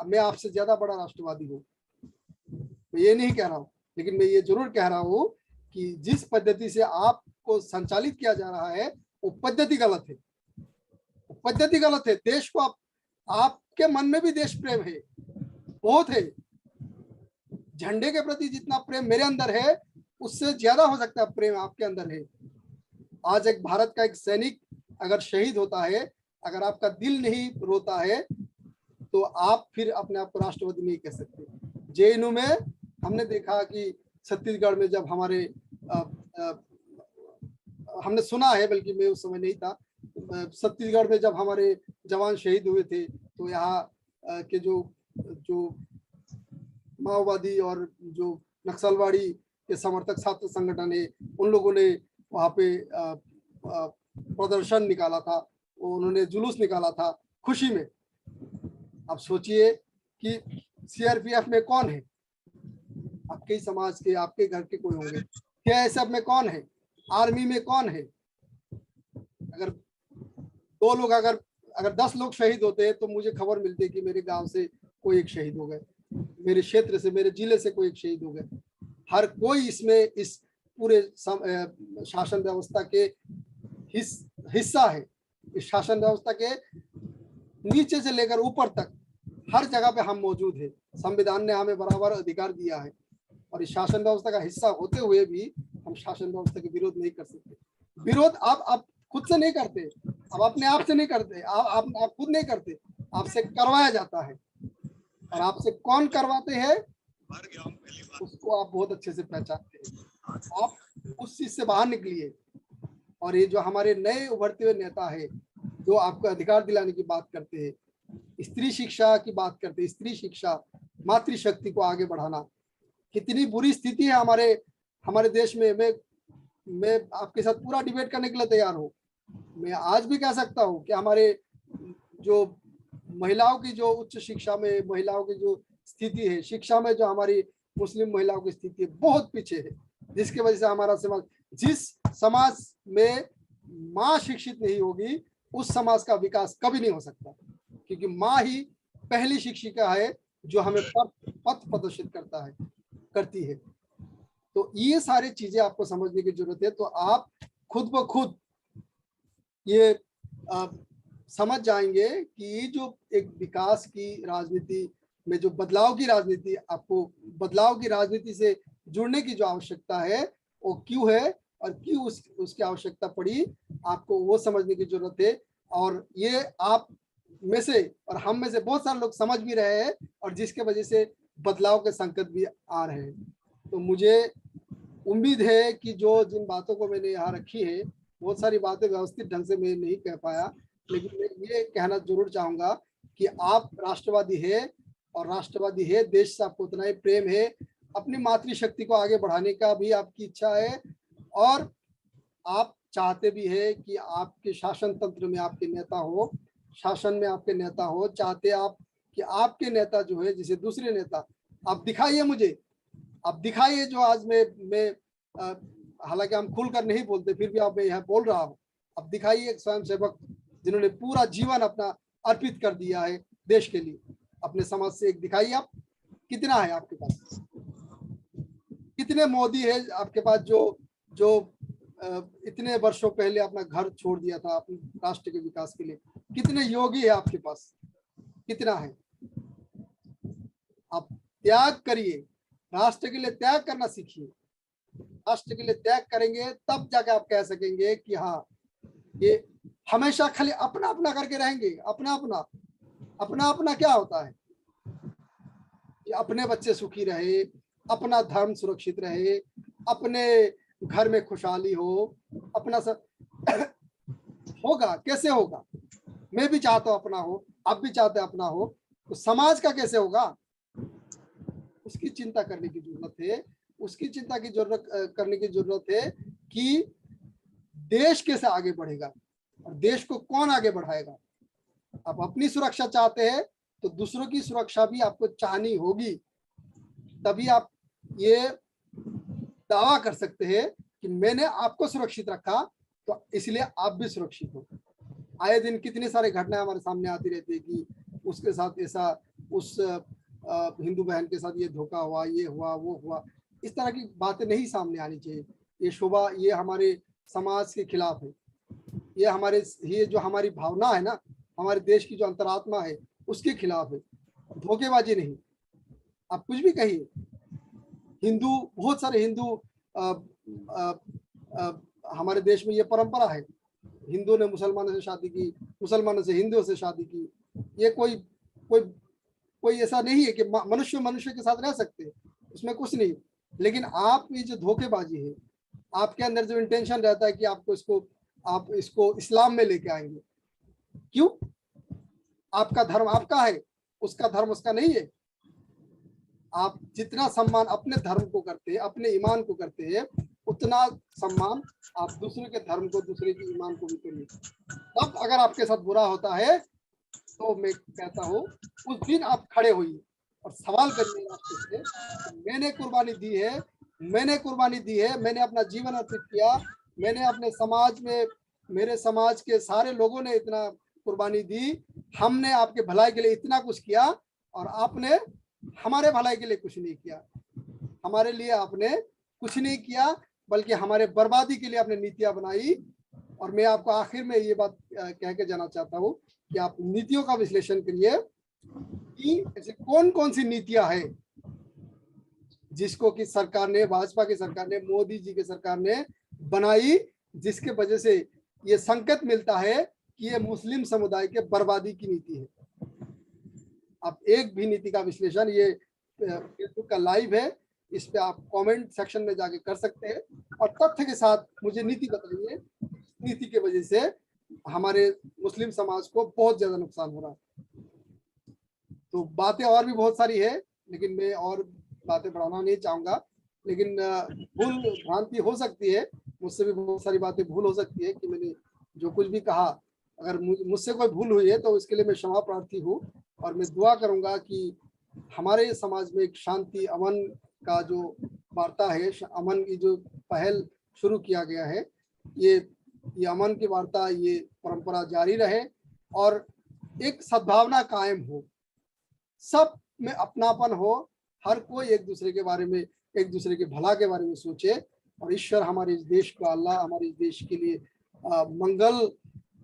मैं आपसे ज्यादा बड़ा राष्ट्रवादी हूँ, मैं ये नहीं कह रहा हूँ, लेकिन मैं ये जरूर कह रहा हूँ कि जिस पद्धति से आपको संचालित किया जा रहा है वो पद्धति गलत है, वो पद्धति गलत है। देश को आपके मन में भी देश प्रेम है, बहुत है। झंडे के प्रति जितना प्रेम मेरे अंदर है उससे ज्यादा हो सकता है प्रेम आपके अंदर है। आज एक भारत का एक सैनिक अगर शहीद होता है, अगर आपका दिल नहीं रोता है तो आप फिर अपने आप को राष्ट्रवादी नहीं कह सकते। जेएनयू में हमने देखा कि छत्तीसगढ़ में जब हमने सुना है, बल्कि मैं उस समय नहीं था, छत्तीसगढ़ में जब हमारे जवान शहीद हुए थे तो यहाँ के जो माओवादी और जो नक्सलवाड़ी के समर्थक छात्र संगठन है उन लोगों ने वहाँ पे प्रदर्शन निकाला था, उन्होंने जुलूस निकाला था खुशी में। आप सोचिए कि सीआरपीएफ में कौन है? आपके ही समाज के, आपके घर के कोई होंगे। सीआईएसएफ में कौन है? आर्मी में कौन है? अगर 2 लोग अगर 10 लोग शहीद होते हैं तो मुझे खबर मिलती है कि मेरे गांव से कोई एक शहीद हो गए, मेरे क्षेत्र से, मेरे जिले से कोई एक शहीद हो गए। हर कोई इसमें इस पूरे शासन व्यवस्था के हिस्सा है। इस शासन व्यवस्था के नीचे से लेकर ऊपर तक हर जगह पे हम मौजूद है। संविधान ने हमें बराबर अधिकार दिया है और इस शासन व्यवस्था का हिस्सा होते हुए भी हम शासन व्यवस्था के विरोध नहीं कर सकते। विरोध आप खुद से नहीं करते, आप अपने आप से नहीं करते, आप खुद नहीं करते, आपसे करवाया जाता है। और आपसे कौन करवाते हैं उसको आप बहुत अच्छे से पहचानते हैं। आप उस चीज से बाहर निकलिए। और ये जो हमारे नए उभरते हुए नेता है जो आपको अधिकार दिलाने की बात करते हैं, स्त्री शिक्षा की बात करते हैं, स्त्री शिक्षा, मातृशक्ति को आगे बढ़ाना। कितनी बुरी स्थिति है हमारे देश में। मैं आपके साथ पूरा डिबेट करने के लिए तैयार हूँ। मैं आज भी कह सकता हूँ कि हमारे जो महिलाओं की जो उच्च शिक्षा में महिलाओं की जो स्थिति है, शिक्षा में जो हमारी मुस्लिम महिलाओं की स्थिति है, बहुत पीछे है, जिसकी वजह से हमारा समाज, जिस समाज में माँ शिक्षित नहीं होगी उस समाज का विकास कभी नहीं हो सकता, क्योंकि माँ ही पहली शिक्षिका है जो हमें पथ प्रदर्शित करती है। तो ये सारी चीजें आपको समझने की जरूरत है। तो आप खुद ब खुद ये समझ जाएंगे कि जो एक विकास की राजनीति में जो बदलाव की राजनीति, आपको बदलाव की राजनीति से जुड़ने की जो आवश्यकता है वो क्यों है और क्यों उसकी आवश्यकता पड़ी, आपको वो समझने की जरूरत है। और ये आप में से और हम में से बहुत सारे लोग समझ भी रहे हैं और जिसके वजह से बदलाव के संकेत भी आ रहे हैं। तो मुझे उम्मीद है कि जो जिन बातों को मैंने यहाँ रखी है, बहुत सारी बातें व्यवस्थित ढंग से मैं नहीं कह पाया, लेकिन मैं ये कहना जरूर चाहूंगा कि आप राष्ट्रवादी है और राष्ट्रवादी है, देश से आपको उतना ही प्रेम है, अपनी मातृशक्ति को आगे बढ़ाने का भी आपकी इच्छा है और आप चाहते भी है कि आपके शासन तंत्र में आपके नेता हो, शासन में आपके नेता हो। चाहते आप कि आपके नेता जो है, जैसे दूसरे नेता, आप दिखाइए मुझे, आप दिखाइए जो आज मैं हालांकि हम खुलकर नहीं बोलते फिर भी आप मैं यहाँ बोल रहा हूँ, अब दिखाइए एक स्वयं सेवक जिन्होंने पूरा जीवन अपना अर्पित कर दिया है देश के लिए, अपने समाज से एक दिखाइए आप कितना है आपके पास, कितने मोदी है आपके पास जो इतने वर्षों पहले अपना घर छोड़ दिया था अपने राष्ट्र के विकास के लिए, कितने योगी है आपके पास, कितना है। आप त्याग करिए, राष्ट्र के लिए त्याग करना सीखिए। राष्ट्र के लिए त्याग करेंगे तब जाकर आप कह सकेंगे कि हाँ, ये हमेशा खाली अपना अपना करके रहेंगे। अपना अपना क्या होता है कि अपने बच्चे सुखी रहे, अपना धर्म सुरक्षित रहे, अपने घर में खुशहाली हो, अपना सब होगा। कैसे होगा? मैं भी चाहता हूं अपना हो, आप भी चाहते हैं अपना हो, तो समाज का कैसे होगा? उसकी चिंता करने की जरूरत है। उसकी चिंता की करने की जरूरत है कि देश कैसे आगे बढ़ेगा और देश को कौन आगे बढ़ाएगा। आप अपनी सुरक्षा चाहते हैं तो दूसरों की सुरक्षा भी आपको चाहनी होगी, तभी आप ये दावा कर सकते हैं कि मैंने आपको सुरक्षित रखा तो इसलिए आप भी सुरक्षित हो। आए दिन कितनी सारी घटनाएं हमारे सामने आती रहती है कि उसके साथ ऐसा, उस हिंदू बहन के साथ ये धोखा हुआ, ये हुआ, वो हुआ। इस तरह की बातें नहीं सामने आनी चाहिए। ये शोभा, ये हमारे समाज के खिलाफ है। ये जो हमारी भावना है ना, हमारे देश की जो अंतरात्मा है उसके खिलाफ है, धोखेबाजी नहीं। आप कुछ भी कहिए, हिंदू, बहुत सारे हिंदू हमारे देश में ये परंपरा है, हिंदू ने मुसलमानों से शादी की, मुसलमानों से हिंदुओं से शादी की। ये कोई ऐसा नहीं है कि मनुष्य के साथ रह सकते हैं, उसमें कुछ नहीं। लेकिन आप ये जो धोखेबाजी है, आपके अंदर जो इंटेंशन रहता है कि आप इसको इस्लाम में लेके आएंगे, क्यों? आपका धर्म आपका है, उसका धर्म उसका नहीं है। आप जितना सम्मान अपने धर्म को करते हैं, अपने ईमान को करते हैं, उतना सम्मान आप दूसरे के धर्म को, दूसरे के ईमान को भी करिए। तब अगर आपके साथ बुरा होता है तो मैं कहता हूँ उस दिन आप खड़े होइए और सवाल करिए राष्ट्र से, मैंने कुर्बानी दी है, मैंने अपना जीवन अर्पित किया, मैंने अपने समाज में, मेरे समाज के सारे लोगों ने इतना कुर्बानी दी, हमने आपके भलाई के लिए इतना कुछ किया और आपने हमारे भलाई के लिए कुछ नहीं किया। हमारे लिए आपने कुछ नहीं किया, बल्कि हमारे बर्बादी के लिए आपने नीतियां बनाई। और मैं आपको आखिर में ये बात कह के जाना चाहता हूँ कि आप नीतियों का विश्लेषण करिए कि ऐसे कौन कौन सी नीतियां हैं जिसको कि सरकार ने, भाजपा की सरकार ने, मोदी जी की सरकार ने बनाई, जिसके वजह से ये संकेत मिलता है कि ये मुस्लिम समुदाय के बर्बादी की नीति है। आप एक भी नीति का विश्लेषण, ये फेसबुक का लाइव है, इस पे आप कमेंट सेक्शन में जाके कर सकते हैं और तथ्य के साथ मुझे नीति बताइए, नीति की वजह से हमारे मुस्लिम समाज को बहुत ज्यादा नुकसान हो रहा है। तो बातें और भी बहुत सारी है, लेकिन मैं और बातें बढ़ाना नहीं चाहूँगा। लेकिन भूल भ्रांति हो सकती है, मुझसे भी बहुत सारी बातें भूल हो सकती है कि मैंने जो कुछ भी कहा, अगर मुझसे कोई भूल हुई है तो इसके लिए मैं क्षमा प्रार्थी हूँ। और मैं दुआ करूँगा कि हमारे समाज में एक शांति अमन का जो वार्ता है, अमन की जो पहल शुरू किया गया है, ये अमन की वार्ता, ये परंपरा जारी रहे और एक सद्भावना कायम हो, सब में अपनापन हो, हर कोई एक दूसरे के बारे में, एक दूसरे के भला के बारे में सोचे। और ईश्वर हमारे इस देश को, अल्लाह हमारे इस देश के लिए मंगल,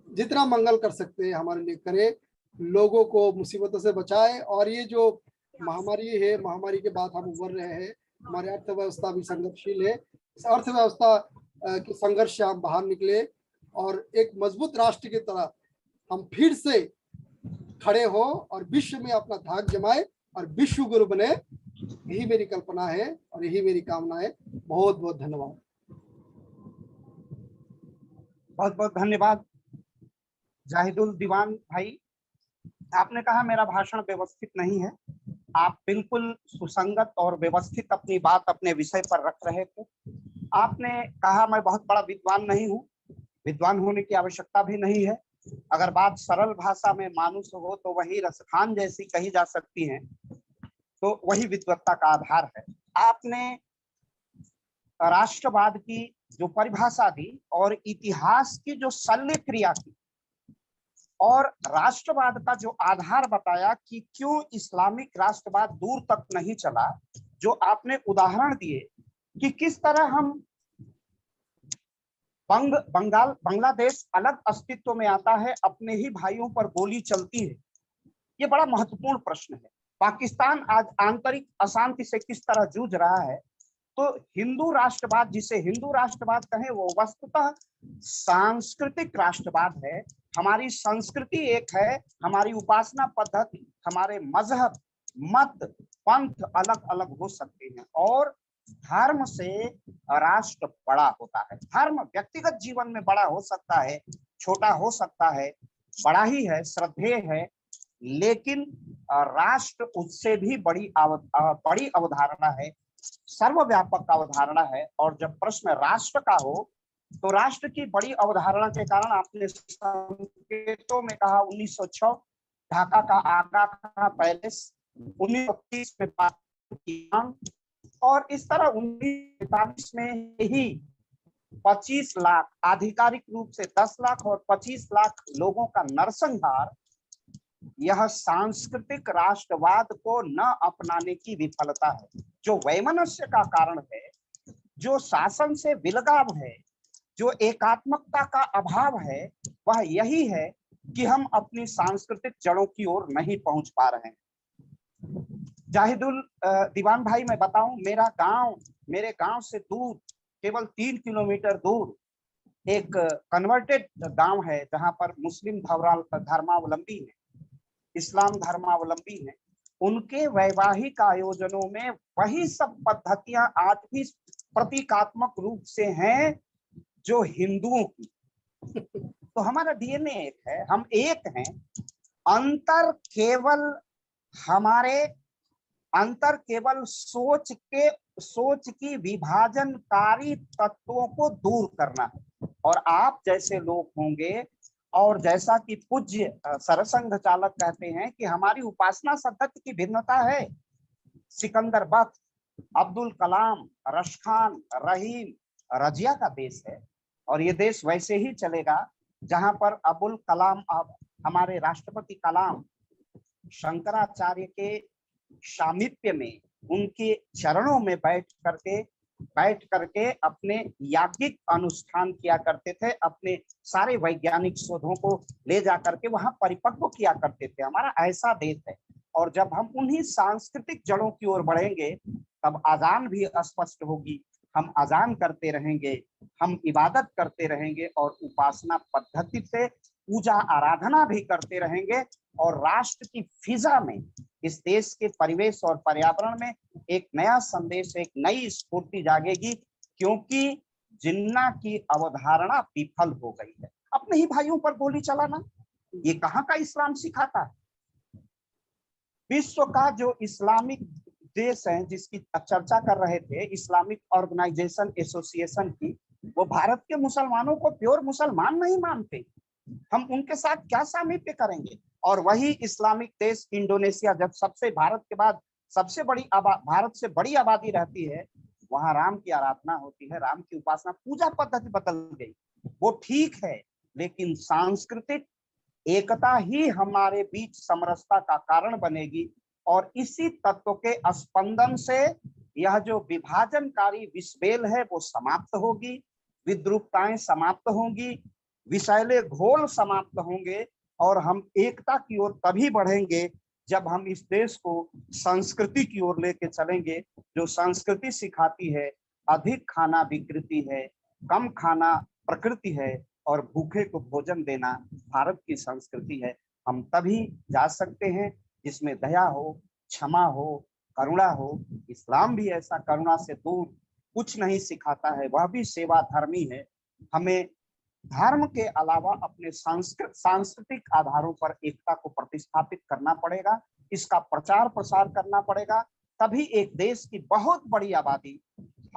जितना मंगल कर सकते हैं हमारे लिए करे, लोगों को मुसीबतों से बचाए। और ये जो महामारी है, महामारी के बाद हम उभर रहे हैं, हमारी अर्थव्यवस्था भी संघर्षशील है, इस अर्थव्यवस्था के संघर्ष से हम बाहर निकले और एक मजबूत राष्ट्र की तरह हम फिर से खड़े हो और विश्व में अपना धाक जमाए और विश्व गुरु बने। यही मेरी कल्पना है और यही मेरी कामना है। बहुत बहुत धन्यवाद। बहुत बहुत धन्यवाद जाहिदुल दीवान भाई। आपने कहा मेरा भाषण व्यवस्थित नहीं है, आप बिल्कुल सुसंगत और व्यवस्थित अपनी बात अपने विषय पर रख रहे थे। आपने कहा मैं बहुत बड़ा विद्वान नहीं हूँ, विद्वान होने की आवश्यकता भी नहीं है। अगर बात सरल भाषा में मानुष हो तो वही रसखान जैसी कही जा सकती है, तो वही विद्वत्ता का आधार है। आपने राष्ट्रवाद की जो परिभाषा दी और इतिहास की जो शल्य क्रिया की और राष्ट्रवाद का जो आधार बताया कि क्यों इस्लामिक राष्ट्रवाद दूर तक नहीं चला, जो आपने उदाहरण दिए कि किस तरह हम बांग्लादेश अलग अस्तित्व में आता है, अपने ही भाइयों पर गोली चलती है, ये बड़ा महत्वपूर्ण प्रश्न है। पाकिस्तान आज आंतरिक अशांति से किस तरह जूझ रहा है, तो हिंदू राष्ट्रवाद, जिसे हिंदू राष्ट्रवाद कहें, वो वस्तुतः सांस्कृतिक राष्ट्रवाद है। हमारी संस्कृति एक है, हमारी उपासना पद्धति, हमारे मजहब, मत, पंथ अलग अलग हो सकते हैं और धर्म से राष्ट्र बड़ा होता है। धर्म व्यक्तिगत जीवन में बड़ा हो सकता है, छोटा हो सकता है, बड़ा ही है, श्रद्धेय है, लेकिन राष्ट्र उससे भी बड़ी अवधारणा है, सर्वव्यापक अवधारणा है। और जब प्रश्न राष्ट्र का हो तो राष्ट्र की बड़ी अवधारणा के कारण आपने संकेतों में कहा 1906 ढाका का आगा का पैलेस, 1930 में पाकिस्तान, और इस तरह 1945 में ही 25 लाख, आधिकारिक रूप से 10 लाख और 25 लाख लोगों का नरसंहार, यह सांस्कृतिक राष्ट्रवाद को न अपनाने की विफलता है। जो वैमनस्य का कारण है, जो शासन से विलगाव है, जो एकात्मकता का अभाव है, वह यही है कि हम अपनी सांस्कृतिक जड़ों की ओर नहीं पहुंच पा रहे हैं। जाहिदुल दीवान भाई, मैं बताऊं, मेरे गांव से दूर, केवल 3 किलोमीटर दूर एक कन्वर्टेड गांव है जहां पर मुस्लिम धर्मावलंबी है, इस्लाम धर्मावलंबी है। उनके वैवाहिक आयोजनों में वही सब पद्धतियां आज भी प्रतीकात्मक रूप से हैं जो हिंदुओं की। तो हमारा डीएनए एक है, हम एक हैं। अंतर केवल सोच की विभाजनकारी तत्वों को दूर करना है। और आप जैसे लोग होंगे, और जैसा कि पूज्य सरसंघ चालक कहते हैं कि हमारी उपासना पद्धति की भिन्नता है। सिकंदर बख्त, अब्दुल कलाम, रशखान, रहीम, रजिया का देश है और ये देश वैसे ही चलेगा जहां पर अबुल कलाम, हमारे राष्ट्रपति कलाम, शंकराचार्य के सामीप्य में, उनके चरणों में बैठ करके अपने याज्ञिक अनुष्ठान किया करते थे, अपने सारे वैज्ञानिक शोधों को ले जा करके वहां परिपक्व किया करते थे। हमारा ऐसा देश है। और जब हम उन्हीं सांस्कृतिक जड़ों की ओर बढ़ेंगे तब आजान भी स्पष्ट होगी, हम अजान करते रहेंगे, हम इबादत करते रहेंगे और उपासना पद्धति से पूजा आराधना भी करते रहेंगे। और राष्ट्र की फिजा में, इस देश के परिवेश और पर्यावरण में एक नया संदेश, एक नई स्फूर्ति जागेगी, क्योंकि जिन्ना की अवधारणा विफल हो गई है। अपने ही भाइयों पर गोली चलाना, ये कहाँ का इस्लाम सिखाता है? विश्व का जो इस्लामिक देश हैं जिसकी चर्चा कर रहे थे, इस्लामिक ऑर्गेनाइजेशन एसोसिएशन की, वो भारत के मुसलमानों को प्योर मुसलमान नहीं मानते। हम उनके साथ क्या सामीप्य करेंगे? और वही इस्लामिक देश इंडोनेशिया, जब सबसे भारत के बाद सबसे बड़ी भारत से बड़ी आबादी रहती है, वहां राम की आराधना होती है, राम की उपासना, पूजा पद्धति बदल गई, वो ठीक है, लेकिन सांस्कृतिक एकता ही हमारे बीच समरसता का कारण बनेगी। और इसी तत्व के स्पंदन से यह जो विभाजनकारी विषबेल है वो समाप्त होगी, विद्रूपताएं समाप्त होंगी, विषैले घोल समाप्त होंगे, और हम एकता की ओर तभी बढ़ेंगे जब हम इस देश को संस्कृति की ओर लेके चलेंगे, जो संस्कृति सिखाती है अधिक खाना विकृति है, कम खाना प्रकृति है, और भूखे को भोजन देना भारत की संस्कृति है। हम तभी जा सकते हैं जिसमें दया हो, क्षमा हो, करुणा हो। इस्लाम भी ऐसा करुणा से दूर कुछ नहीं सिखाता है, वह भी सेवा धर्मी है। हमें धर्म के अलावा अपने सांस्कृतिक आधारों पर एकता को प्रतिस्थापित करना पड़ेगा, इसका प्रचार प्रसार करना पड़ेगा, तभी एक देश की बहुत बड़ी आबादी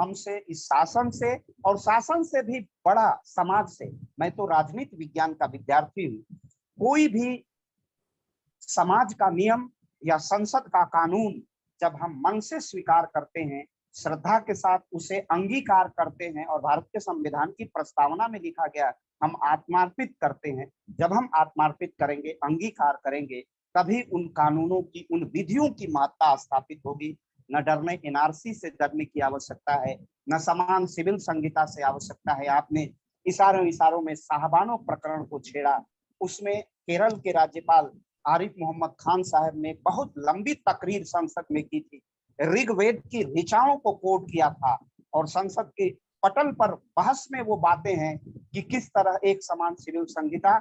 हमसे, इस शासन से, और शासन से भी बड़ा समाज से, मैं तो राजनीति विज्ञान का विद्यार्थी हूँ, कोई भी समाज का नियम या संसद का कानून जब हम मन से स्वीकार करते हैं, श्रद्धा के साथ उसे अंगीकार करते हैं, और भारत के संविधान की प्रस्तावना में लिखा गया हम आत्मार्पित करते हैं, जब हम आत्मार्पित करेंगे, अंगीकार करेंगे, तभी उन कानूनों की, उन विधियों की महत्ता स्थापित होगी। न डरने एनआरसी से डरने की आवश्यकता है, न समान सिविल संहिता से आवश्यकता है। आपने इशारों में साहबानो प्रकरण को छेड़ा, उसमें केरल के राज्यपाल आरिफ मोहम्मद खान साहब ने बहुत लंबी तकरीर संसद में की थी, ऋग्वेद की ऋचाओं को कोट किया था, और संसद के पटल पर बहस में वो बातें हैं कि किस तरह एक समान सिविल संहिता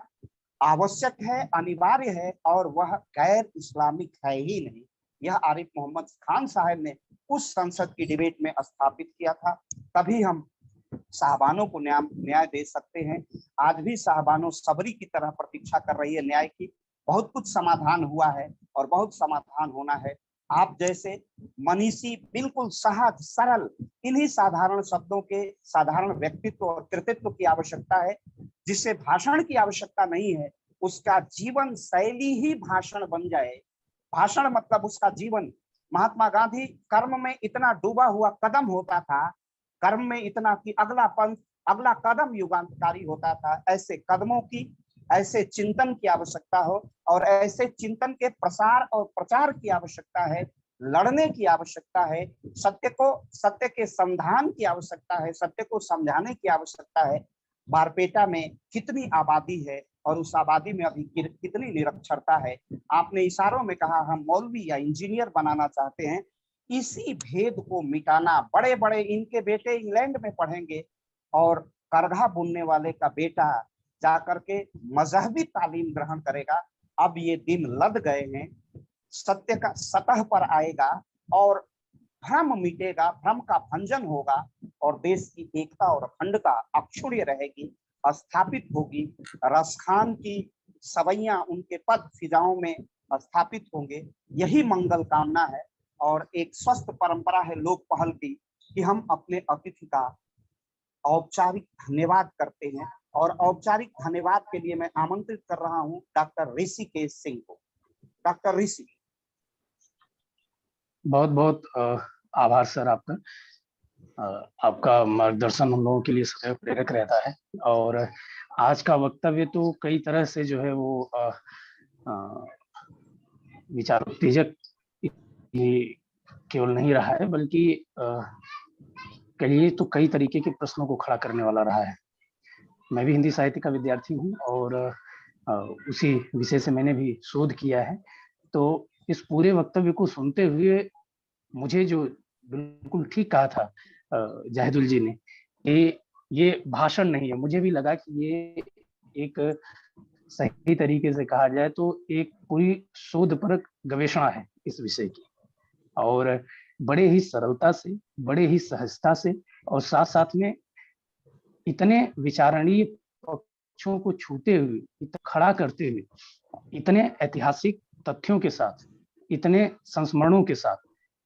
आवश्यक है, अनिवार्य है, और वह गैर इस्लामिक है ही नहीं। यह आरिफ मोहम्मद खान साहब ने उस संसद की डिबेट में स्थापित किया था। तभी हम साहबानों को न्याय दे सकते हैं। आज भी साहबानों सबरी की तरह प्रतीक्षा कर रही है न्याय की। बहुत कुछ समाधान हुआ है और बहुत समाधान होना है। आप जैसे मनीषी, बिल्कुल सहज सरल, इन्हीं साधारण शब्दों के साधारण व्यक्तित्व और कृतित्व की आवश्यकता है, जिससे भाषण की आवश्यकता नहीं है, उसका जीवन शैली ही भाषण बन जाए। भाषण मतलब उसका जीवन। महात्मा गांधी कर्म में इतना डूबा हुआ कदम होता था, कर्म में इतना कि अगला कदम युगांतकारी होता था। ऐसे कदमों की, ऐसे चिंतन की आवश्यकता हो, और ऐसे चिंतन के प्रसार और प्रचार की आवश्यकता है, लड़ने की आवश्यकता है, सत्य के संधान की आवश्यकता है, सत्य को समझाने की आवश्यकता है। बारपेटा में कितनी आबादी है और उस आबादी में अभी कितनी निरक्षरता है। आपने इशारों में कहा हम मौलवी या इंजीनियर बनाना चाहते हैं, इसी भेद को मिटाना। बड़े बड़े इनके बेटे इंग्लैंड में पढ़ेंगे और करघा बुनने वाले का बेटा जाकर के मजहबी तालीम ग्रहण करेगा। अब ये दिन लद गए हैं, सत्य का सतह पर आएगा और भ्रम मिटेगा, भ्रम का भंजन होगा, और देश की एकता और अखंडता अक्षुण्य रहेगी, स्थापित होगी। रसखान की सवैयां उनके पद फिजाओं में स्थापित होंगे। यही मंगल कामना है, और एक स्वस्थ परंपरा है लोक पहल की कि हम अपने अतिथि का औपचारिक धन्यवाद करते हैं, और औपचारिक धन्यवाद के लिए मैं आमंत्रित कर रहा हूं डॉक्टर ऋषिकेश सिंह को। डॉक्टर ऋषि। बहुत बहुत आभार सर आपका। आपका मार्गदर्शन हम लोगों के लिए सदैव प्रेरक रहता है, और आज का वक्तव्य तो कई तरह से जो है वो विचार उत्तेजक केवल नहीं रहा है, बल्कि कहिए तो कई तरीके के प्रश्नों को खड़ा करने वाला रहा है। मैं भी हिंदी साहित्य का विद्यार्थी हूँ, और उसी विषय से मैंने भी शोध किया है। तो इस पूरे वक्तव्य को सुनते हुए मुझे जो बिल्कुल ठीक कहा था जाहिदुल जी ने कि ये भाषण नहीं है, मुझे भी लगा कि ये एक सही तरीके से कहा जाए तो एक पूरी शोधपरक गवेषणा है इस विषय की, और बड़े ही सरलता से, बड़े ही सहजता से, और साथ साथ में इतने विचारणीय पक्षों को छूते हुए, खड़ा करते हुए, इतने ऐतिहासिक तथ्यों के साथ, इतने संस्मरणों के साथ,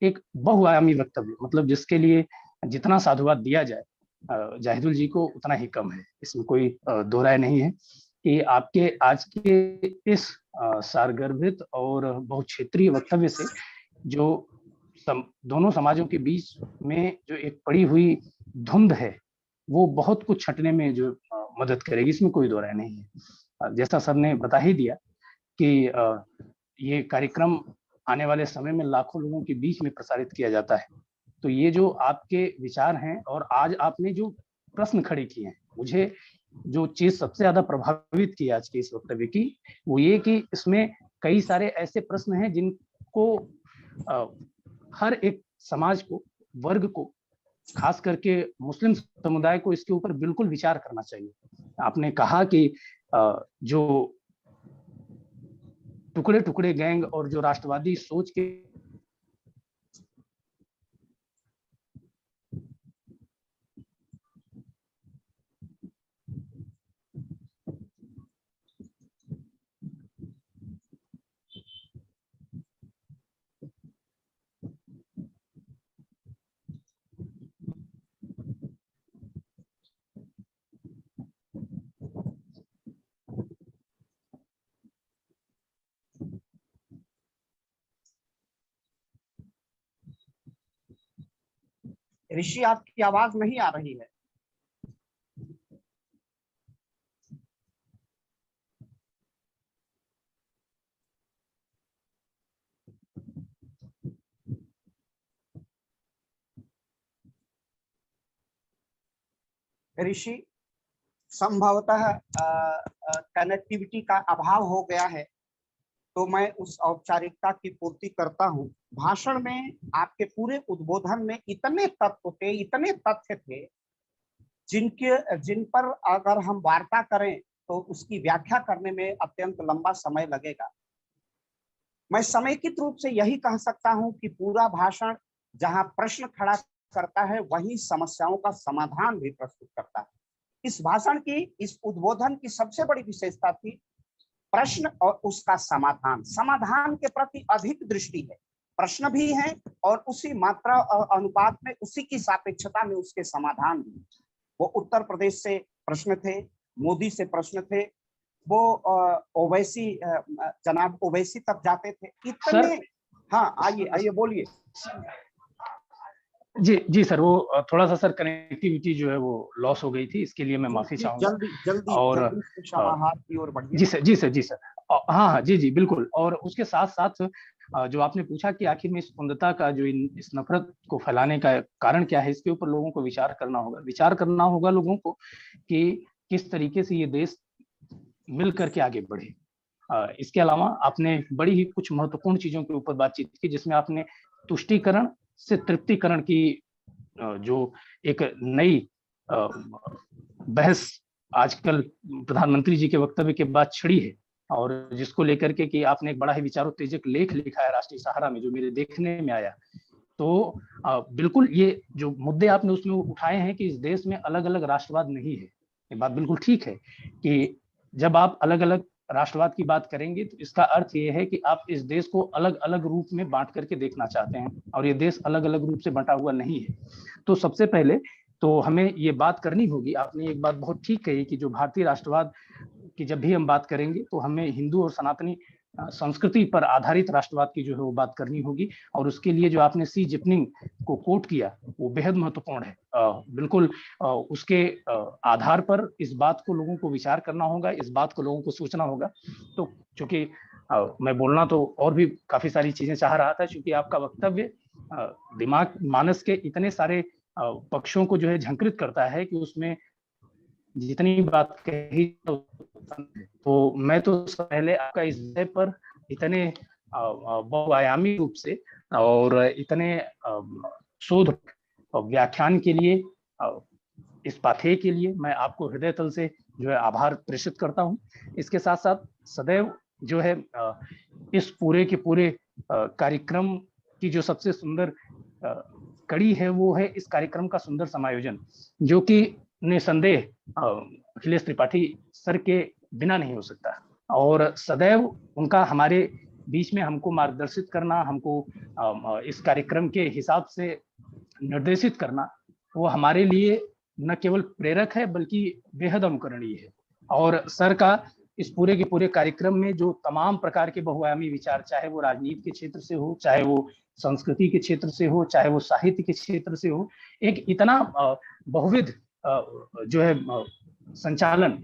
एक बहुआयामी वक्तव्य, मतलब जिसके लिए जितना साधुवाद दिया जाए जाहिदुल जी को उतना ही कम है। इसमें कोई दो राय नहीं है कि आपके आज के इस सारगर्भित और बहुक्षेत्रीय वक्तव्य से जो दोनों समाजों के बीच में जो एक पड़ी हुई धुंध है वो बहुत कुछ छंटने में जो मदद करेगी, इसमें कोई दो राय नहीं है। जैसा सर ने बता ही दिया कि ये कार्यक्रम आने वाले समय में लाखों लोगों के बीच में प्रसारित किया जाता है। तो ये जो आपके विचार हैं और आज आपने जो प्रश्न खड़े किए हैं, मुझे जो चीज सबसे ज्यादा प्रभावित की आज के इस वक्तव्य की वो ये कि इसमें कई सारे ऐसे प्रश्न हैं जिनको हर एक समाज को, वर्ग को, खास करके मुस्लिम समुदाय को इसके ऊपर बिल्कुल विचार करना चाहिए। आपने कहा कि जो टुकड़े टुकड़े गैंग और जो राष्ट्रवादी सोच के ऋषि, आपकी आवाज नहीं आ रही है। ऋषि, संभवतः कनेक्टिविटी का अभाव हो गया है, तो मैं उस औपचारिकता की पूर्ति करता हूं। भाषण में आपके पूरे उद्बोधन में इतने तत्व थे, इतने तथ्य थे जिन पर अगर हम वार्ता करें तो उसकी व्याख्या करने में अत्यंत लंबा समय लगेगा। मैं समेकित रूप से यही कह सकता हूं कि पूरा भाषण जहां प्रश्न खड़ा करता है वहीं समस्याओं का समाधान भी प्रस्तुत करता है। इस भाषण की, इस उद्बोधन की सबसे बड़ी विशेषता थी प्रश्न और उसका समाधान। समाधान के प्रति अधिक दृष्टि है, प्रश्न भी है और उसी मात्रा अनुपात में, उसी की सापेक्षता में उसके समाधान भी। वो उत्तर प्रदेश से प्रश्न थे, मोदी से प्रश्न थे, वो ओवैसी, जनाब ओवैसी तक जाते थे, इतने। हाँ, आइए बोलिए। जी सर, वो थोड़ा सा सर कनेक्टिविटी जो है वो लॉस हो गई थी, इसके लिए मैं माफी चाहूंगा। जल्दी और समाहार की ओर बढ़िए। जी सर। हाँ, जी बिल्कुल। और उसके साथ साथ जो आपने पूछा कि आखिर में इस कुंदता का जो इस नफरत को फैलाने का कारण क्या है, इसके ऊपर लोगों को विचार करना होगा लोगों को कि किस तरीके से ये देश मिल करके आगे बढ़े। इसके अलावा आपने बड़ी ही कुछ महत्वपूर्ण चीजों के ऊपर बातचीत की, जिसमें आपने तुष्टीकरण से तृप्तिकरण की जो एक नई बहस आजकल प्रधानमंत्री जी के वक्तव्य के बाद छिड़ी है, और जिसको लेकर के कि आपने एक बड़ा ही विचारोत्तेजक लेख लिखा है राष्ट्रीय सहारा में, जो मेरे देखने में आया। तो बिल्कुल ये जो मुद्दे आपने उसमें उठाए हैं कि इस देश में अलग अलग राष्ट्रवाद नहीं है, ये बात बिल्कुल ठीक है कि जब आप अलग अलग राष्ट्रवाद की बात करेंगे तो इसका अर्थ ये है कि आप इस देश को अलग अलग रूप में बांट करके देखना चाहते हैं, और ये देश अलग अलग रूप से बंटा हुआ नहीं है। तो सबसे पहले तो हमें ये बात करनी होगी, आपने एक बात बहुत ठीक कही कि जो भारतीय राष्ट्रवाद की जब भी हम बात करेंगे तो हमें हिंदू और सनातनी संस्कृति पर आधारित राष्ट्रवाद की जो है वो बात करनी होगी। और उसके लिए जो आपने सी जिपनिंग को कोट किया वो बेहद महत्वपूर्ण है। बिल्कुल उसके आधार पर इस बात को लोगों को विचार करना होगा, इस बात को लोगों को सोचना होगा। तो चूंकि मैं बोलना तो और भी काफी सारी चीजें चाह रहा था, क्योंकि आपका वक्तव्य दिमाग मानस के इतने सारे पक्षों को जो है झंकृत करता है कि उसमें जितनी बात कही तो मैं तो पहले आपका इस विषय पर इतने बहुआयामी रूप से और इतने शोध व्याख्यान के लिए, इस पाठ्य के लिए मैं आपको हृदय तल से जो है आभार प्रेषित करता हूं। इसके साथ साथ सदैव जो है इस पूरे के पूरे कार्यक्रम की जो सबसे सुंदर कड़ी है वो है इस कार्यक्रम का सुंदर समायोजन, जो कि निसंदेह अखिलेश त्रिपाठी सर के बिना नहीं हो सकता। और सदैव उनका हमारे बीच में हमको मार्गदर्शित करना, हमको इस कार्यक्रम के हिसाब से निर्देशित करना, वो हमारे लिए न केवल प्रेरक है बल्कि बेहद अनुकरणीय है। और सर का इस पूरे के पूरे कार्यक्रम में जो तमाम प्रकार के बहुआयामी विचार, चाहे वो राजनीति के क्षेत्र से हो, चाहे वो संस्कृति के क्षेत्र से हो, चाहे वो साहित्य के क्षेत्र से हो, एक इतना बहुविध जो है संचालन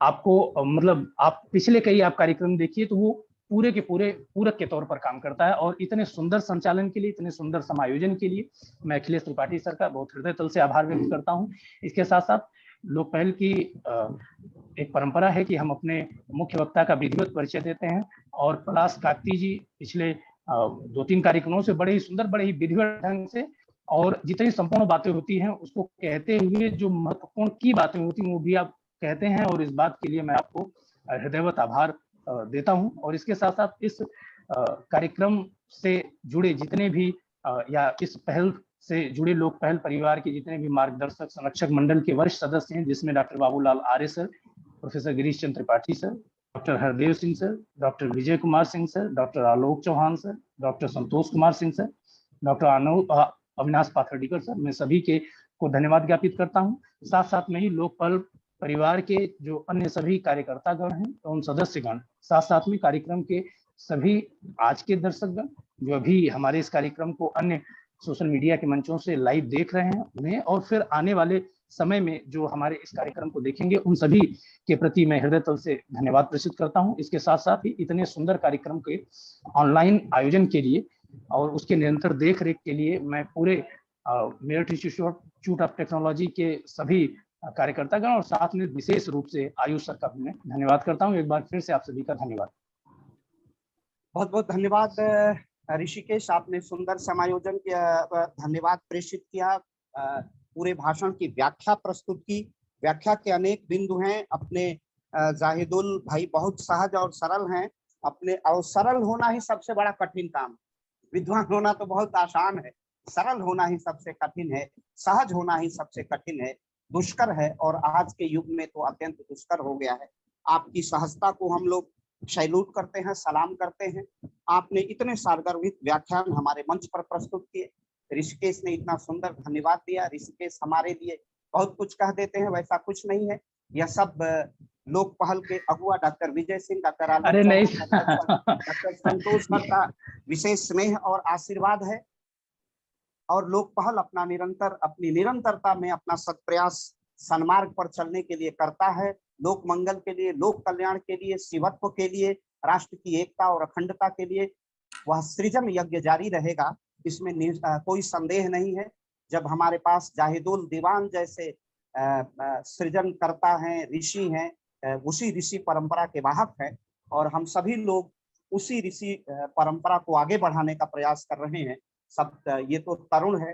आपको, मतलब आप पिछले कई आप कार्यक्रम देखिए तो वो पूरे के पूरे पूरक के तौर पर काम करता है। और इतने सुंदर संचालन के लिए, इतने सुंदर समायोजन के लिए मैं अखिलेश त्रिपाठी सर का बहुत हृदय तल से आभार व्यक्त करता हूँ। इसके साथ साथ लोक पहल की एक परंपरा है कि हम अपने मुख्य वक्ता का विधिवत परिचय देते हैं, और पलाश काकती जी पिछले 2-3 कार्यक्रमों से बड़े ही सुंदर, बड़े ही विधिवत ढंग से और जितनी संपूर्ण बातें होती हैं उसको कहते हुए जो महत्वपूर्ण की बातें होती हैं वो भी आप कहते हैं, और इस बात के लिए मैं आपको हृदयवत आभार देता हूं। और इसके साथ साथ इस कार्यक्रम से जुड़े जितने भी या इस पहल से जुड़े लोक पहल परिवार के जितने भी मार्गदर्शक संरक्षक मंडल के वरिष्ठ सदस्य हैं, जिसमें doctor Babulal Arya sir, professor Girish Chandra Tripathi sir, doctor Hardev Singh sir, doctor Vijay Kumar Singh sir, doctor Alok Chauhan sir, doctor Santosh Kumar Singh sir, doctor Avinash Pathardikar sir, मैं सभी के को धन्यवाद ज्ञापित करता हूँ। साथ साथ में ही लोक पहल परिवार के जो अन्य सभी कार्यकर्तागण हैं, तो उन सदस्यगण, साथ साथ में कार्यक्रम के सभी आज के दर्शकगण जो अभी हमारे इस कार्यक्रम को अन्य सोशल मीडिया के मंचों से लाइव देख रहे हैं उन्हें, और फिर आने वाले समय में जो हमारे इस कार्यक्रम को देखेंगे उन सभी के प्रति मैं हृदय तल से धन्यवाद प्रेषित करता हूं। इसके साथ साथ ही इतने सुंदर कार्यक्रम के ऑनलाइन आयोजन के लिए और उसके निरंतर देख रेख के लिए मैं पूरे मेरठ इंस्टीट्यूट ऑफ टेक्नोलॉजी के सभी कार्यकर्तागण और साथ में विशेष रूप से आयुष सर का भी मैं धन्यवाद करता हूं। एक बार फिर से आप सभी का धन्यवाद। बहुत बहुत धन्यवाद ऋषिकेश, आपने सुंदर समायोजन किया, धन्यवाद प्रेषित किया, पूरे भाषण की व्याख्या प्रस्तुत की। व्याख्या के अनेक बिंदु हैं। अपने जाहिदुल भाई बहुत सहज और सरल हैं अपने, और सरल होना ही सबसे बड़ा कठिन काम। विद्वान होना तो बहुत आसान है, सरल होना ही सबसे कठिन है, सहज होना ही सबसे कठिन है, दुष्कर है, और आज के युग में तो अत्यंत दुष्कर हो गया है। आपकी सहजता को हम लोग सैल्यूट करते हैं, सलाम करते हैं। आपने इतने सारगर्भित व्याख्यान हमारे मंच पर प्रस्तुत किए। ऋषिकेश ने इतना सुंदर धन्यवाद दिया। ऋषिकेश हमारे लिए बहुत कुछ कह देते हैं, वैसा कुछ नहीं है। यह सब लोक पहल के अगुआ doctor Vijay Singh, doctor Alok Chauhan, doctor संतोष सर का विशेष स्नेह और आशीर्वाद है। और लोक पहल अपनी निरंतरता में अपना सत्प्रयास सन्मार्ग पर चलने के लिए करता है। लोक मंगल के लिए, लोक कल्याण के लिए, शिवत्व के लिए, राष्ट्र की एकता और अखंडता के लिए वह सृजन यज्ञ जारी रहेगा, इसमें कोई संदेह नहीं है। जब हमारे पास जाहिदुल दीवान जैसे सृजन करता है, ऋषि हैं, उसी ऋषि परंपरा के वाहक हैं, और हम सभी लोग उसी ऋषि परंपरा को आगे बढ़ाने का प्रयास कर रहे हैं। सब ये तो तरुण है।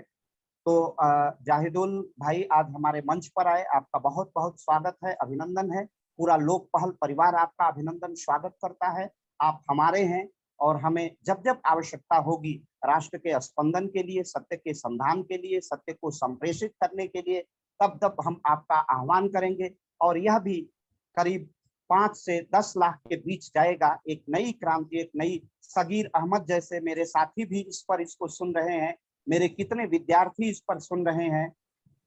तो जाहिदुल भाई आज हमारे मंच पर आए, आपका बहुत बहुत स्वागत है, अभिनंदन है। पूरा लोक पहल परिवार आपका अभिनंदन स्वागत करता है। आप हमारे हैं, और हमें जब जब आवश्यकता होगी राष्ट्र के स्पंदन के लिए, सत्य के संधान के लिए, सत्य को संप्रेषित करने के लिए, तब तब हम आपका आह्वान करेंगे। और यह भी करीब 5 से 10 लाख के बीच जाएगा। एक नई क्रांति, एक नई, सगीर अहमद जैसे मेरे साथी भी इसको सुन रहे हैं, मेरे कितने विद्यार्थी इस पर सुन रहे हैं।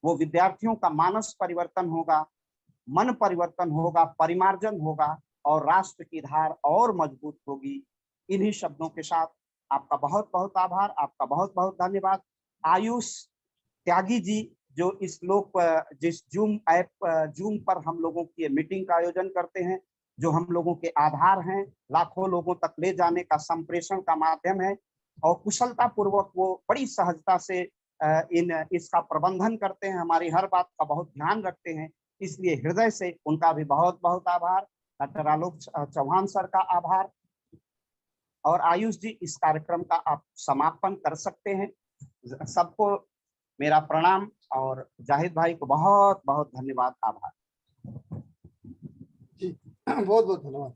वो विद्यार्थियों का मानस परिवर्तन होगा, मन परिवर्तन होगा, परिमार्जन होगा, और राष्ट्र की धार और मजबूत होगी। इन्हीं शब्दों के साथ आपका बहुत बहुत आभार, आपका बहुत बहुत धन्यवाद। आयुष त्यागी जी जो जिस जूम पर हम लोगों की मीटिंग का आयोजन करते हैं, जो हम लोगों के आधार हैं, लाखों लोगों तक ले जाने का संप्रेषण का माध्यम है, और कुशलता पूर्वक वो बड़ी सहजता से इसका प्रबंधन करते हैं, हमारी हर बात का बहुत ध्यान रखते हैं। इसलिए हृदय से उनका भी बहुत बहुत आभार। डॉक्टर आलोक चौहान सर का आभार। और आयुष जी, इस कार्यक्रम का आप समापन कर सकते हैं। सबको मेरा प्रणाम, और जाहिद भाई को बहुत बहुत धन्यवाद, आभार। जी बहुत बहुत धन्यवाद।